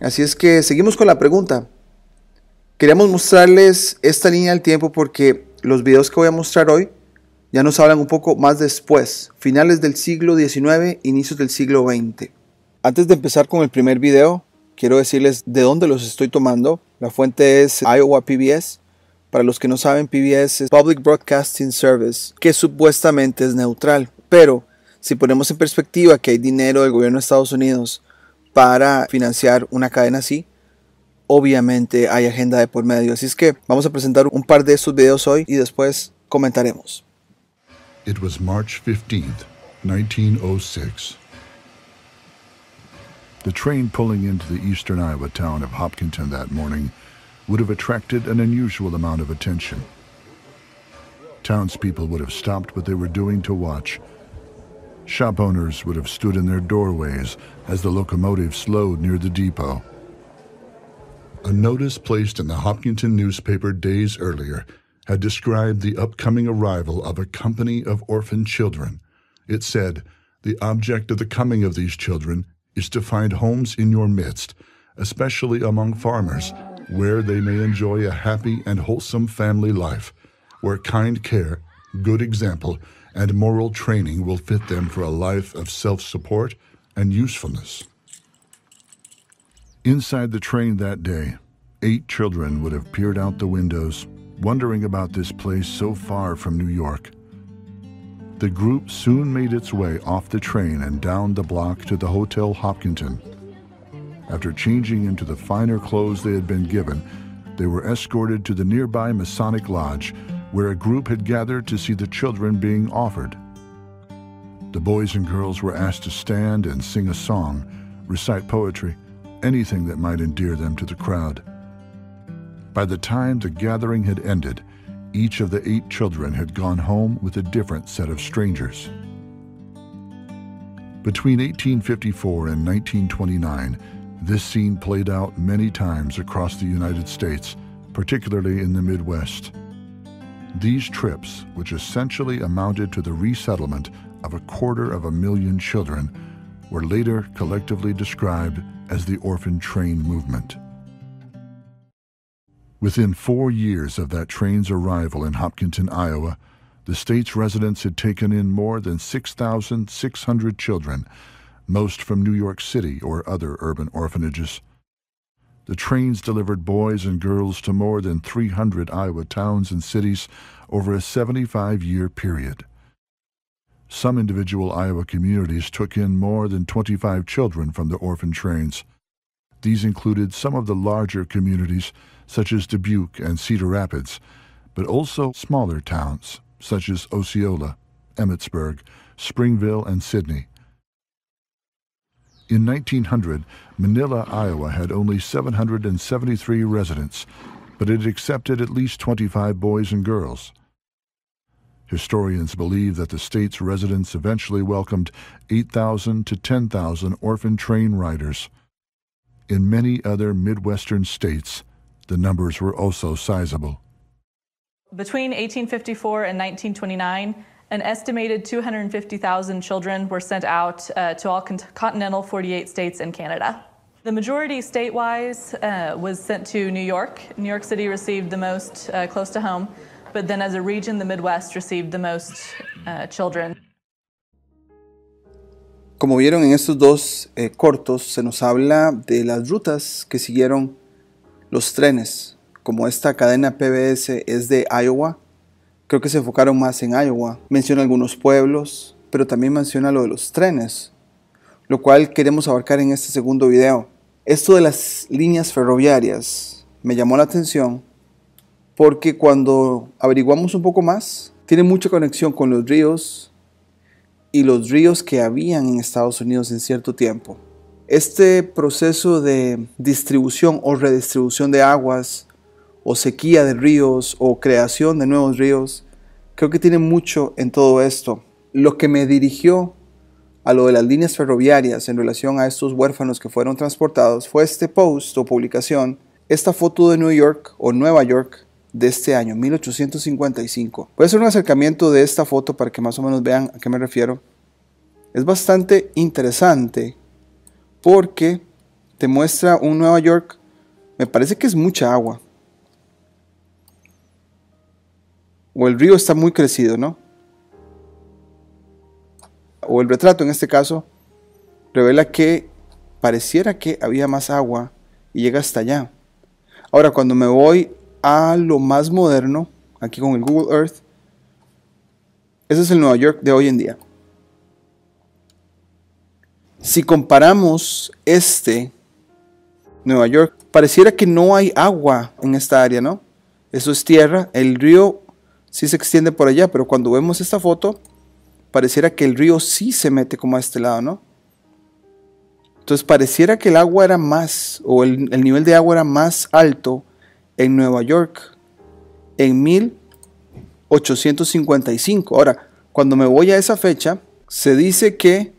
Así es que seguimos con la pregunta. Queríamos mostrarles esta línea del tiempo porque los videos que voy a mostrar hoy ya nos hablan un poco más después, finales del siglo XIX, inicios del siglo XX. Antes de empezar con el primer video, quiero decirles de dónde los estoy tomando. La fuente es Iowa PBS. Para los que no saben, PBS es Public Broadcasting Service, que supuestamente es neutral. Pero Si ponemos en perspectiva que hay dinero del gobierno de Estados Unidos para financiar una cadena así, obviamente hay agenda de por medio. Así es que vamos a presentar un par de estos videos hoy y después comentaremos. It was March 15th, 1906. The train pulling into the eastern Iowa town of Hopkinton that morning would have attracted an unusual amount of attention. Townspeople would have stopped what they were doing to watch. Shop owners would have stood in their doorways as the locomotive slowed near the depot. A notice placed in the Hopkinton newspaper days earlier had described the upcoming arrival of a company of orphan children. It said, "The object of the coming of these children is to find homes in your midst, especially among farmers, where they may enjoy a happy and wholesome family life, where kind care, good example, and moral training will fit them for a life of self-support and usefulness." Inside the train that day, 8 children would have peered out the windows, wondering about this place so far from New York. The group soon made its way off the train and down the block to the Hotel Hopkinton. After changing into the finer clothes they had been given, they were escorted to the nearby Masonic Lodge, where a group had gathered to see the children being offered. The boys and girls were asked to stand and sing a song, recite poetry, anything that might endear them to the crowd. By the time the gathering had ended, each of the 8 children had gone home with a different set of strangers. Between 1854 and 1929, this scene played out many times across the United States, particularly in the Midwest. These trips, which essentially amounted to the resettlement of 250,000 children, were later collectively described as the orphan train movement. Within 4 years of that train's arrival in Hopkinton, Iowa, the state's residents had taken in more than 6,600 children, most from New York City or other urban orphanages. The trains delivered boys and girls to more than 300 Iowa towns and cities over a 75-year period. Some individual Iowa communities took in more than 25 children from the orphan trains. These included some of the larger communities, such as Dubuque and Cedar Rapids, but also smaller towns, such as Osceola, Emmitsburg, Springville, and Sidney. In 1900, Manila, Iowa had only 773 residents, but it accepted at least 25 boys and girls. Historians believe that the state's residents eventually welcomed 8,000 to 10,000 orphan train riders. In many other Midwestern states, the numbers were also sizable. Between 1854 and 1929, an estimated 250,000 children were sent out to all continental 48 states and Canada. The majority state-wise was sent to New York. New York City received the most close to home, but then as a region, the Midwest received the most children. Como vieron en estos dos cortos, se nos habla de las rutas que siguieron los trenes. Como esta cadena PBS es de Iowa, creo que se enfocaron más en Iowa. Menciona algunos pueblos, pero también menciona lo de los trenes, lo cual queremos abarcar en este segundo video. Esto de las líneas ferroviarias me llamó la atención porque cuando averiguamos un poco más, tiene mucha conexión con los ríos y los ríos que habían en Estados Unidos en cierto tiempo. Este proceso de distribución o redistribución de aguas, o sequía de ríos, o creación de nuevos ríos, creo que tiene mucho en todo esto. Lo que me dirigió a lo de las líneas ferroviarias en relación a estos huérfanos que fueron transportados fue este post o publicación, esta foto de New York o Nueva York de este año, 1855. Voy a hacer un acercamiento de esta foto para que más o menos vean a qué me refiero. Es bastante interesante porque te muestra un Nueva York, me parece que es mucha agua. O el río está muy crecido, ¿no? O el retrato en este caso revela que pareciera que había más agua y llega hasta allá. Ahora cuando me voy a lo más moderno, aquí con el Google Earth, ese es el Nueva York de hoy en día. Si comparamos Nueva York, pareciera que no hay agua en esta área, ¿no? Eso es tierra, el río sí se extiende por allá, pero cuando vemos esta foto, pareciera que el río sí se mete como a este lado, ¿no? Entonces pareciera que el agua era más, o el nivel de agua era más alto en Nueva York en 1855. Ahora, cuando me voy a esa fecha, se dice que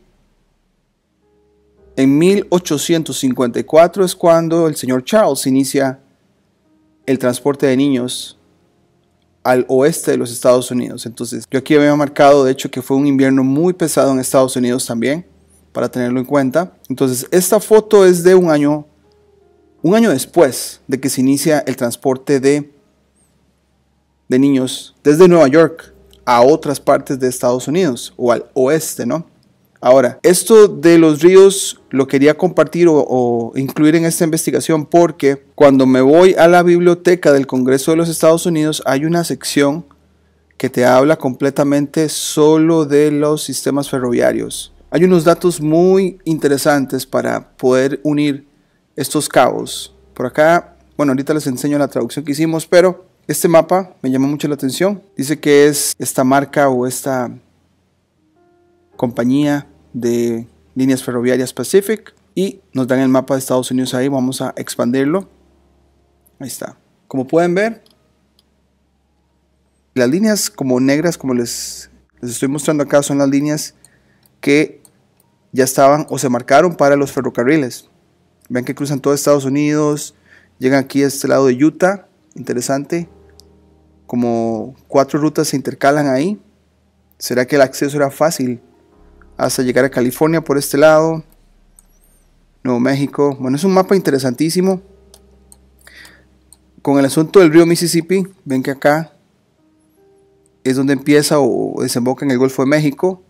en 1854 es cuando el señor Charles inicia el transporte de niños al oeste de los Estados Unidos. Entonces, yo aquí había marcado, de hecho, que fue un invierno muy pesado en Estados Unidos también, para tenerlo en cuenta. Entonces, esta foto es de un año después de que se inicia el transporte de niños desde Nueva York a otras partes de Estados Unidos o al oeste, ¿no? Ahora, esto de los ríos lo quería compartir o incluir en esta investigación porque cuando me voy a la biblioteca del Congreso de los Estados Unidos hay una sección que te habla completamente solo de los sistemas ferroviarios. Hay unos datos muy interesantes para poder unir estos cabos. Por acá, bueno, ahorita les enseño la traducción que hicimos, pero este mapa me llamó mucho la atención. Dice que es esta marca o esta compañía de líneas ferroviarias Pacific y nos dan el mapa de Estados Unidos ahí. Vamos a expandirlo. Ahí está. Como pueden ver, las líneas como negras, como les estoy mostrando acá, son las líneas que ya estaban o se marcaron para los ferrocarriles. Ven que cruzan todo Estados Unidos, llegan aquí a este lado de Utah. Interesante. Como 4 rutas se intercalan ahí. ¿Será que el acceso era fácil hasta llegar a California por este lado? Nuevo México. Bueno, es un mapa interesantísimo. Con el asunto del río Mississippi, ven que acá es donde empieza o desemboca en el Golfo de México,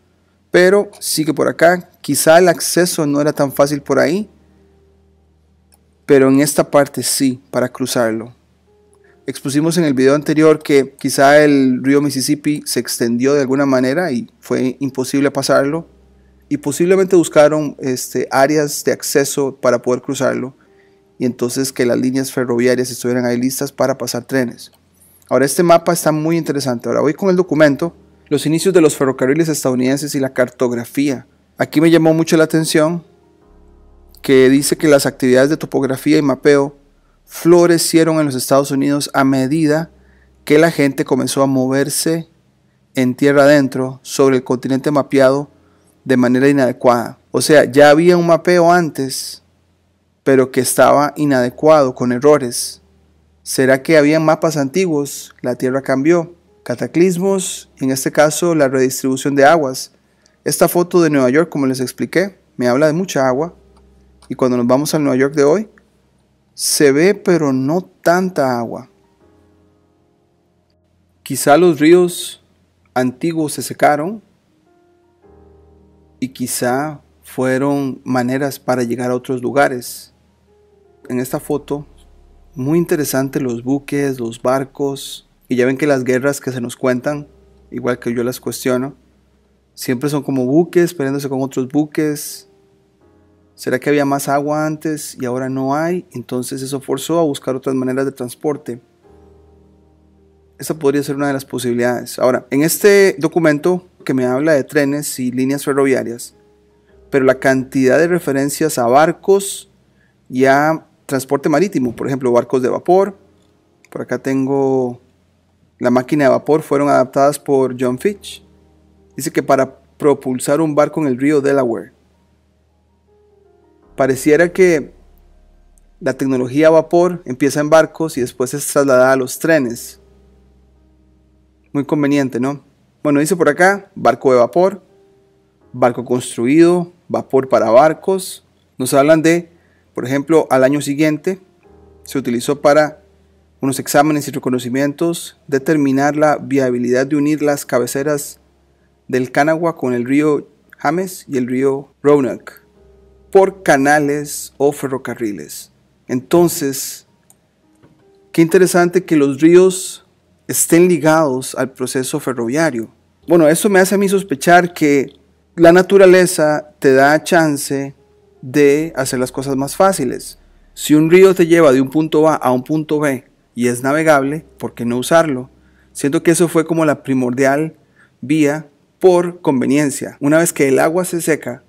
pero sigue por acá. Quizá el acceso no era tan fácil por ahí, pero en esta parte sí, para cruzarlo. Expusimos en el video anterior que quizá el río Mississippi se extendió de alguna manera y fue imposible pasarlo, y posiblemente buscaron áreas de acceso para poder cruzarlo, y entonces que las líneas ferroviarias estuvieran ahí listas para pasar trenes. Ahora, este mapa está muy interesante. Ahora voy con el documento, los inicios de los ferrocarriles estadounidenses y la cartografía. Aquí me llamó mucho la atención que dice que las actividades de topografía y mapeo florecieron en los Estados Unidos a medida que la gente comenzó a moverse en tierra adentro sobre el continente mapeado de manera inadecuada. O sea, ya había un mapeo antes, pero que estaba inadecuado, con errores. ¿Será que había mapas antiguos? La tierra cambió. Cataclismos, en este caso la redistribución de aguas. Esta foto de Nueva York, como les expliqué, me habla de mucha agua. Y cuando nos vamos al Nueva York de hoy, se ve pero no tanta agua. Quizá los ríos antiguos se secaron y quizá fueron maneras para llegar a otros lugares. En esta foto, muy interesante los buques, los barcos, y ya ven que las guerras que se nos cuentan, igual que yo las cuestiono, siempre son como buques peleándose con otros buques. ¿Será que había más agua antes y ahora no hay? Entonces eso forzó a buscar otras maneras de transporte. Esa podría ser una de las posibilidades. Ahora, en este documento que me habla de trenes y líneas ferroviarias, pero la cantidad de referencias a barcos y a transporte marítimo, por ejemplo, barcos de vapor. Por acá tengo la máquina de vapor, fueron adaptadas por John Fitch. Dice que para propulsar un barco en el río Delaware. Pareciera que la tecnología a vapor empieza en barcos y después es trasladada a los trenes. Muy conveniente, ¿no? Bueno, dice por acá, barco de vapor, barco construido, vapor para barcos. Nos hablan de, por ejemplo, al año siguiente se utilizó para unos exámenes y reconocimientos determinar la viabilidad de unir las cabeceras del Kanawha con el río James y el río Roanoke por canales o ferrocarriles. Entonces, qué interesante que los ríos estén ligados al proceso ferroviario. Bueno, eso me hace a mí sospechar que la naturaleza te da chance de hacer las cosas más fáciles. Si un río te lleva de un punto A a un punto B y es navegable, ¿por qué no usarlo? Siento que eso fue como la primordial vía por conveniencia. Una vez que el agua se seca,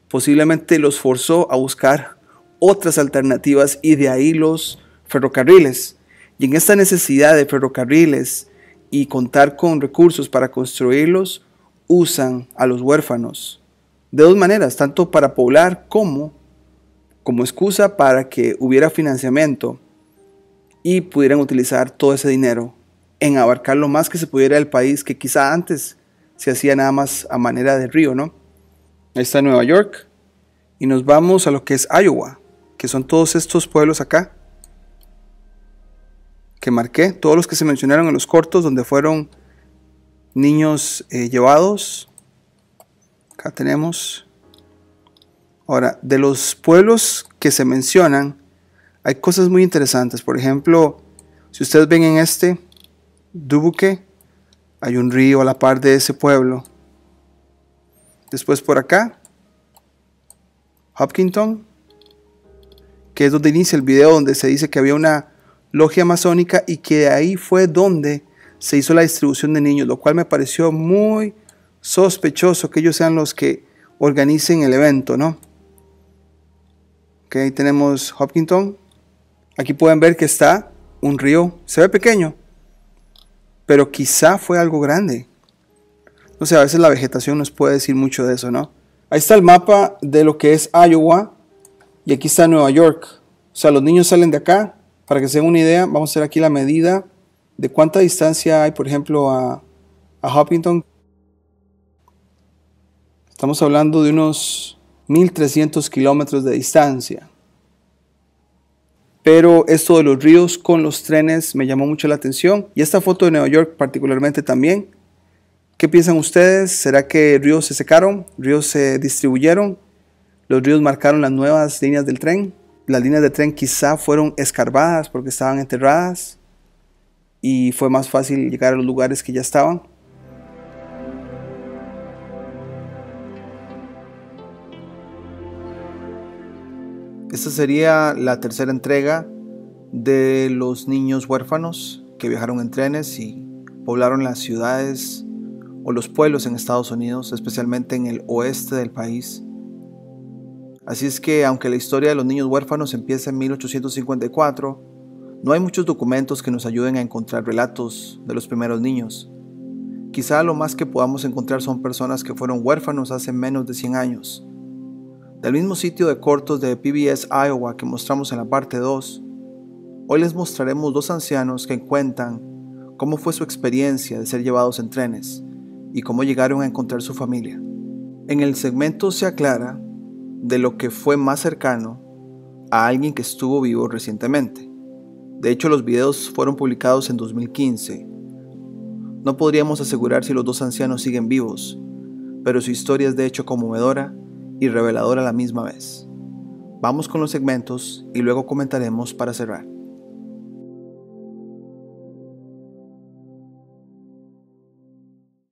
posiblemente los forzó a buscar otras alternativas y de ahí los ferrocarriles. Y en esta necesidad de ferrocarriles y contar con recursos para construirlos, usan a los huérfanos de dos maneras, tanto para poblar como excusa para que hubiera financiamiento y pudieran utilizar todo ese dinero en abarcar lo más que se pudiera del país, que quizá antes se hacía nada más a manera de río, ¿no? Ahí está Nueva York y nos vamos a lo que es Iowa, que son todos estos pueblos acá que marqué, todos los que se mencionaron en los cortos donde fueron niños llevados. Acá tenemos. Ahora, de los pueblos que se mencionan, hay cosas muy interesantes. Por ejemplo, si ustedes ven en este, Dubuque, hay un río a la par de ese pueblo. Después por acá, Hopkinton, que es donde inicia el video, donde se dice que había una logia masónica y que ahí fue donde se hizo la distribución de niños, lo cual me pareció muy sospechoso que ellos sean los que organicen el evento, ¿no? Ok, ahí tenemos Hopkinton. Aquí pueden ver que está un río, se ve pequeño, pero quizá fue algo grande. No sé, a veces la vegetación nos puede decir mucho de eso, ¿no? Ahí está el mapa de lo que es Iowa y aquí está Nueva York. O sea, los niños salen de acá. Para que se den una idea, vamos a hacer aquí la medida de cuánta distancia hay, por ejemplo, a Hopkinton. Estamos hablando de unos 1.300 kilómetros de distancia. Pero esto de los ríos con los trenes me llamó mucho la atención. Y esta foto de Nueva York particularmente también. ¿Qué piensan ustedes? ¿Será que ríos se secaron? ¿Ríos se distribuyeron? ¿Los ríos marcaron las nuevas líneas del tren? Las líneas de tren quizá fueron escarbadas porque estaban enterradas y fue más fácil llegar a los lugares que ya estaban. Esta sería la tercera entrega de los niños huérfanos que viajaron en trenes y poblaron las ciudades o los pueblos en Estados Unidos, especialmente en el oeste del país. Así es que, aunque la historia de los niños huérfanos empieza en 1854, no hay muchos documentos que nos ayuden a encontrar relatos de los primeros niños. Quizá lo más que podamos encontrar son personas que fueron huérfanos hace menos de 100 años. Del mismo sitio de cortos de PBS Iowa que mostramos en la parte 2, hoy les mostraremos dos ancianos que cuentan cómo fue su experiencia de ser llevados en trenes y cómo llegaron a encontrar su familia. En el segmento se aclara de lo que fue más cercano a alguien que estuvo vivo recientemente. De hecho, los videos fueron publicados en 2015. No podríamos asegurar si los dos ancianos siguen vivos, pero su historia es de hecho conmovedora y reveladora a la misma vez. Vamos con los segmentos y luego comentaremos para cerrar.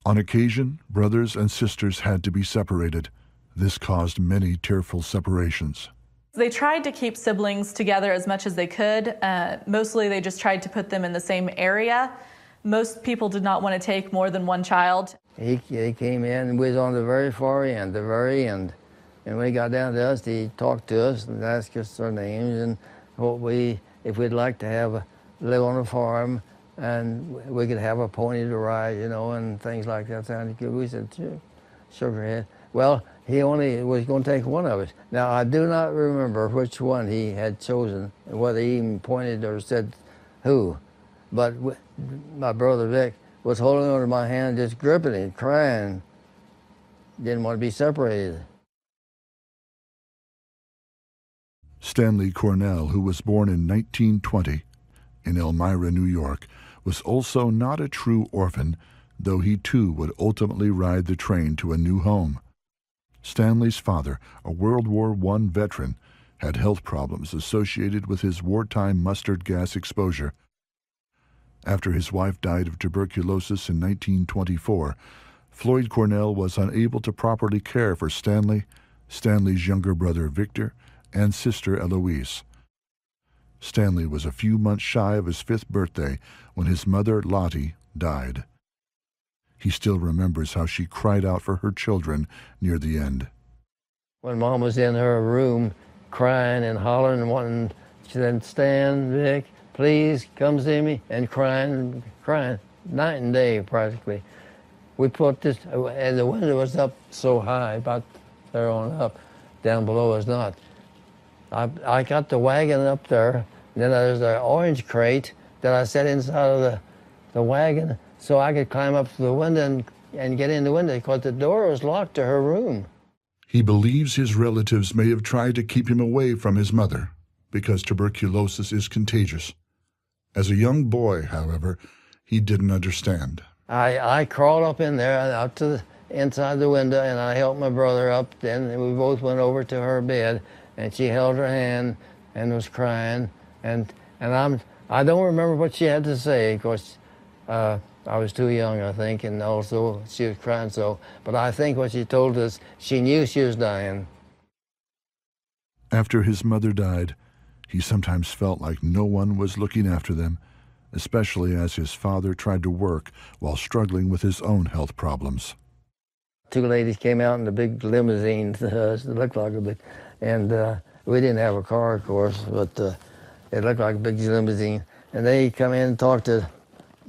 On occasion, brothers and sisters had to be separated. This caused many tearful separations. They tried to keep siblings together as much as they could. Mostly they just tried to put them in the same area. Most people did not want to take more than one child. He came in and we was on the very far end, the very end. And when he got down to us, he talked to us and asked us our names and if we'd like to live on a farm and we could have a pony to ride, you know, and things like that sounded good. We said, sure, shook our head. Well, he only was going to take one of us. Now, I do not remember which one he had chosen, whether he even pointed or said who. But my brother Vic was holding onto my hand, just gripping it, crying. Didn't want to be separated. Stanley Cornell, who was born in 1920 in Elmira, New York, was also not a true orphan, though he too would ultimately ride the train to a new home. Stanley's father, a World War I veteran, had health problems associated with his wartime mustard gas exposure. After his wife died of tuberculosis in 1924, Floyd Cornell was unable to properly care for Stanley, Stanley's younger brother Victor, and sister Eloise. Stanley was a few months shy of his 5th birthday when his mother, Lottie, died. He still remembers how she cried out for her children near the end. When Mom was in her room crying and hollering and wanting, she said, "Stan, Vic, please come see me," and crying, night and day practically. We put this, and the window was up so high, about there on up, down below is not. I got the wagon up there, and then there's an orange crate that I set inside of the wagon so I could climb up to the window and get in the window because the door was locked to her room. He believes his relatives may have tried to keep him away from his mother because tuberculosis is contagious. As a young boy, however, he didn't understand. I crawled up in there, out to inside the window, and I helped my brother up. Then we both went over to her bed, and she held her hand and was crying. And I don't remember what she had to say, because I was too young, I think, and also she was crying so. But I think what she told us, she knew she was dying. After his mother died, he sometimes felt like no one was looking after them, especially as his father tried to work while struggling with his own health problems. 2 ladies came out in a big limousine to us. It looked like a big, and we didn't have a car, of course, but it looked like a big limousine. And they come in and talk to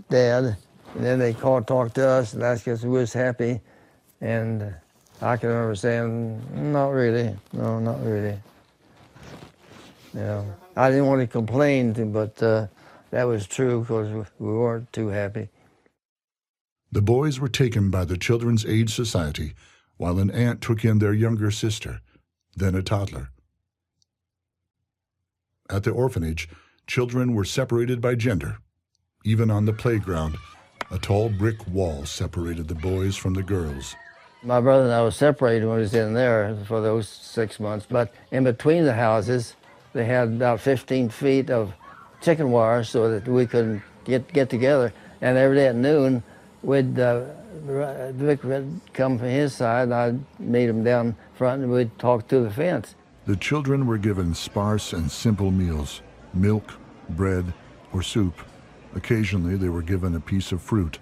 Dad, and then they talked to us and asked us if we was happy. And I can remember saying, "Not really, no, not really." You know, I didn't want to complain, but that was true because we weren't too happy. The boys were taken by the Children's Aid Society, while an aunt took in their younger sister, then a toddler. At the orphanage, children were separated by gender. Even on the playground, a tall brick wall separated the boys from the girls. My brother and I were separated when we was in there for those 6 months, but in between the houses, they had about 15 feet of chicken wire so that we could get together. And every day at noon, Vic would come from his side, and I'd meet him down front, and we'd talk through the fence. The children were given sparse and simple meals, milk, bread, or soup. Occasionally, they were given a piece of fruit.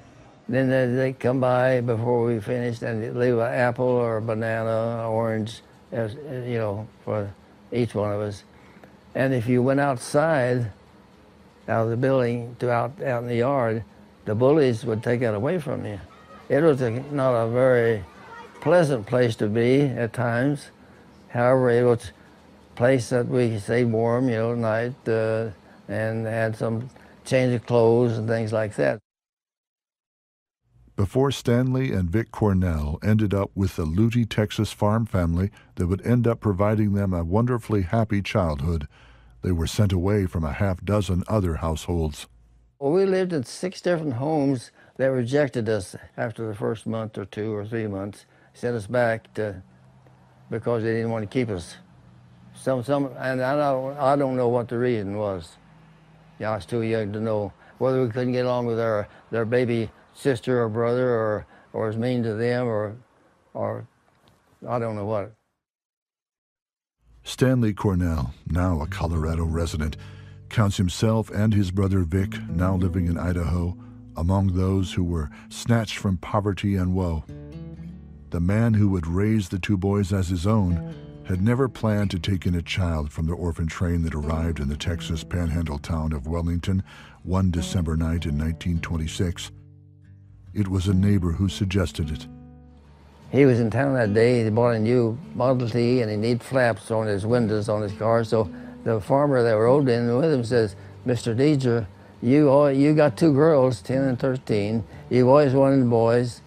Then they'd come by before we finished, and they'd leave an apple or a banana, orange, as you know, for each one of us. And if you went outside, out of the building to out in the yard, the bullies would take it away from you. It was not a very pleasant place to be at times. However, it was a place that we stayed warm, you know, at night, and had some change of clothes and things like that. Before Stanley and Vic Cornell ended up with the Lutie, Texas farm family that would end up providing them a wonderfully happy childhood, they were sent away from a half-dozen other households. Well, we lived in 6 different homes that rejected us after the first month or 2 or 3 months, sent us back because they didn't want to keep us. And I don't know what the reason was. Yeah, I was too young to know whether we couldn't get along with their baby sister or brother, or was mean to them, or I don't know what. Stanley Cornell, now a Colorado resident, counts himself and his brother Vic, now living in Idaho, among those who were snatched from poverty and woe. The man who would raise the 2 boys as his own had never planned to take in a child from the orphan train that arrived in the Texas panhandle town of Wellington one December night in 1926. It was a neighbor who suggested it. He was in town that day. He bought a new Model T, and he needed flaps on his windows on his car. So the farmer that rode in with him says, "Mr. Deidre, you got 2 girls, 10 and 13. You've always wanted boys,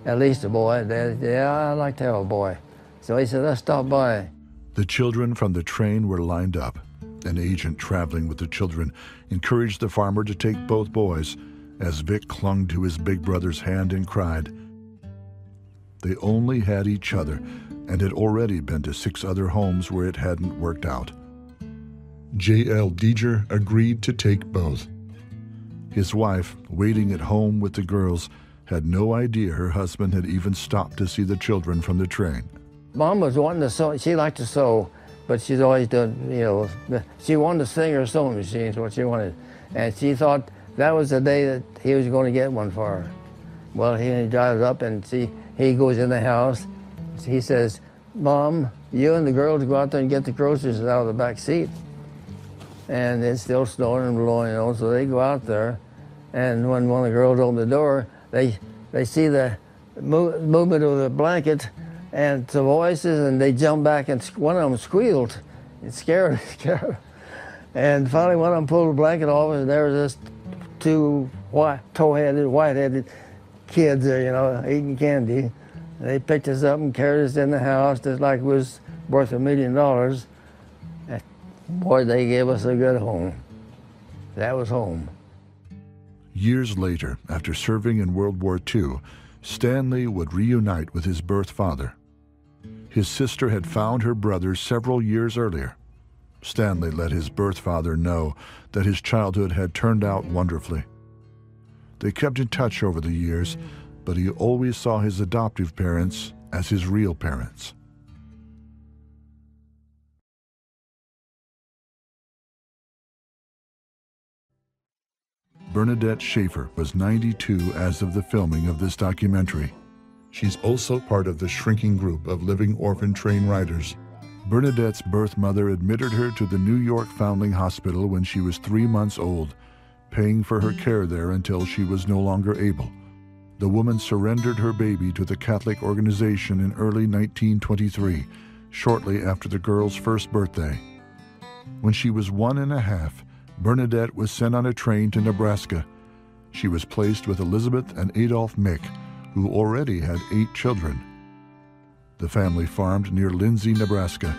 at least a boy." Yeah, I'd like to have a boy. So he said, "Let's stop by." The children from the train were lined up. An agent traveling with the children encouraged the farmer to take both boys, as Vic clung to his big brother's hand and cried. They only had each other and had already been to 6 other homes where it hadn't worked out. J.L. Deidre agreed to take both. His wife, waiting at home with the girls, had no idea her husband had even stopped to see the children from the train. Mom was wanting to sew. She liked to sew, but she's always done, she wanted to sing her sewing machine is what she wanted. And she thought that was the day that he was going to get one for her. Well, he drives up and he goes in the house. He says, Mom, you and the girls go out there and get the groceries out of the back seat. And it's still snowing and blowing, so they go out there. And when one of the girls opened the door, they see the movement of the blanket and some voices, and they jump back, and one of them squealed. It scared her. And finally, one of them pulled the blanket off, and there was this two white-headed kids there, eating candy. They picked us up and carried us in the house just like it was worth $1 million. And boy, they gave us a good home. That was home. Years later, after serving in World War II, Stanley would reunite with his birth father. His sister had found her brother several years earlier. Stanley let his birth father know that his childhood had turned out wonderfully. They kept in touch over the years, but he always saw his adoptive parents as his real parents. Bernadette Schaefer was 92 as of the filming of this documentary. She's also part of the shrinking group of living orphan train riders. Bernadette's birth mother admitted her to the New York Foundling Hospital when she was 3 months old, paying for her care there until she was no longer able. The woman surrendered her baby to the Catholic organization in early 1923, shortly after the girl's first birthday. When she was 1.5, Bernadette was sent on a train to Nebraska. She was placed with Elizabeth and Adolph Mick, who already had 8 children. The family farmed near Lindsay, Nebraska.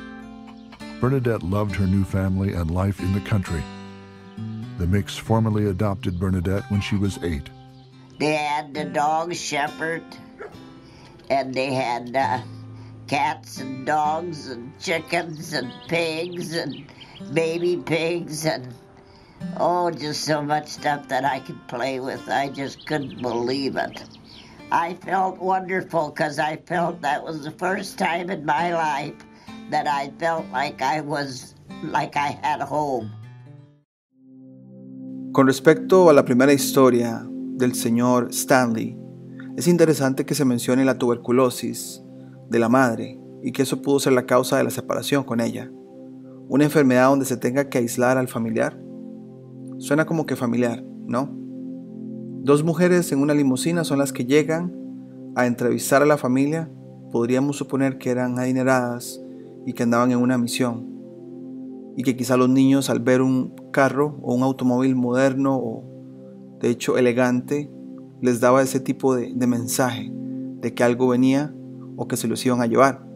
Bernadette loved her new family and life in the country. The Micks formally adopted Bernadette when she was 8. They had the dog Shepherd, and they had cats and dogs and chickens and pigs and baby pigs and just so much stuff that I could play with. I just couldn't believe it. I felt wonderful because I felt that was the first time in my life that I felt like I had home. Con respecto a la primera historia del señor Stanley, es interesante que se mencione la tuberculosis de la madre y que eso pudo ser la causa de la separación con ella. Una enfermedad donde se tenga que aislar al familiar. Suena como que familiar, ¿no? 2 mujeres en una limusina son las que llegan a entrevistar a la familia. Podríamos suponer que eran adineradas y que andaban en una misión. Y que quizá los niños, al ver un carro o un automóvil moderno o de hecho elegante, les daba ese tipo de mensaje de que algo venía o que se los iban a llevar.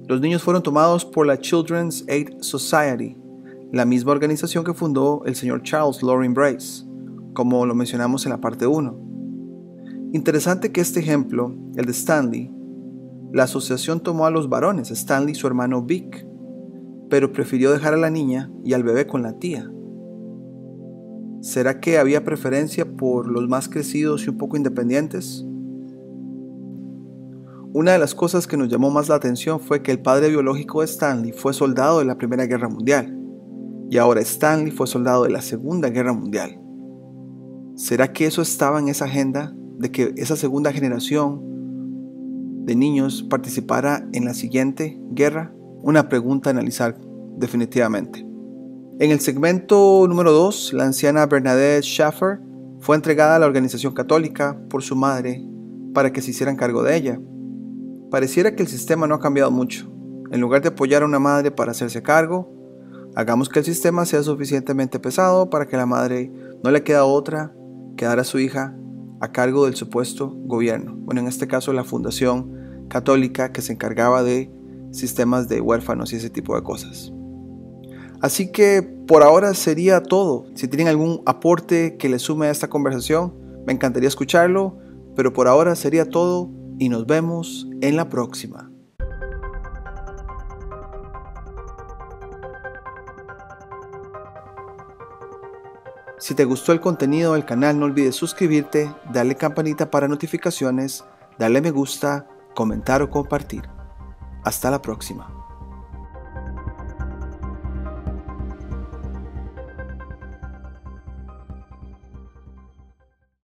Los niños fueron tomados por la Children's Aid Society, la misma organización que fundó el señor Charles Loring Brace, como lo mencionamos en la parte 1. Interesante que este ejemplo, el de Stanley, la asociación tomó a los varones, Stanley y su hermano Vic, pero prefirió dejar a la niña y al bebé con la tía. ¿Será que había preferencia por los más crecidos y un poco independientes? Una de las cosas que nos llamó más la atención fue que el padre biológico de Stanley fue soldado de la Primera Guerra Mundial y ahora Stanley fue soldado de la Segunda Guerra Mundial. ¿Será que eso estaba en esa agenda de que esa segunda generación de niños participara en la siguiente guerra? Una pregunta a analizar definitivamente. En el segmento número 2, la anciana Bernadette Schaefer fue entregada a la organización católica por su madre para que se hicieran cargo de ella. Pareciera que el sistema no ha cambiado mucho. En lugar de apoyar a una madre para hacerse cargo, hagamos que el sistema sea suficientemente pesado para que la madre no le queda otra que dar a su hija a cargo del supuesto gobierno. Bueno, en este caso la fundación católica que se encargaba de sistemas de huérfanos y ese tipo de cosas. Así que por ahora sería todo. Si tienen algún aporte que les sume a esta conversación, me encantaría escucharlo, pero por ahora sería todo y nos vemos en la próxima. Si te gustó el contenido del canal, no olvides suscribirte, darle campanita para notificaciones, darle me gusta, comentar o compartir. Hasta la próxima.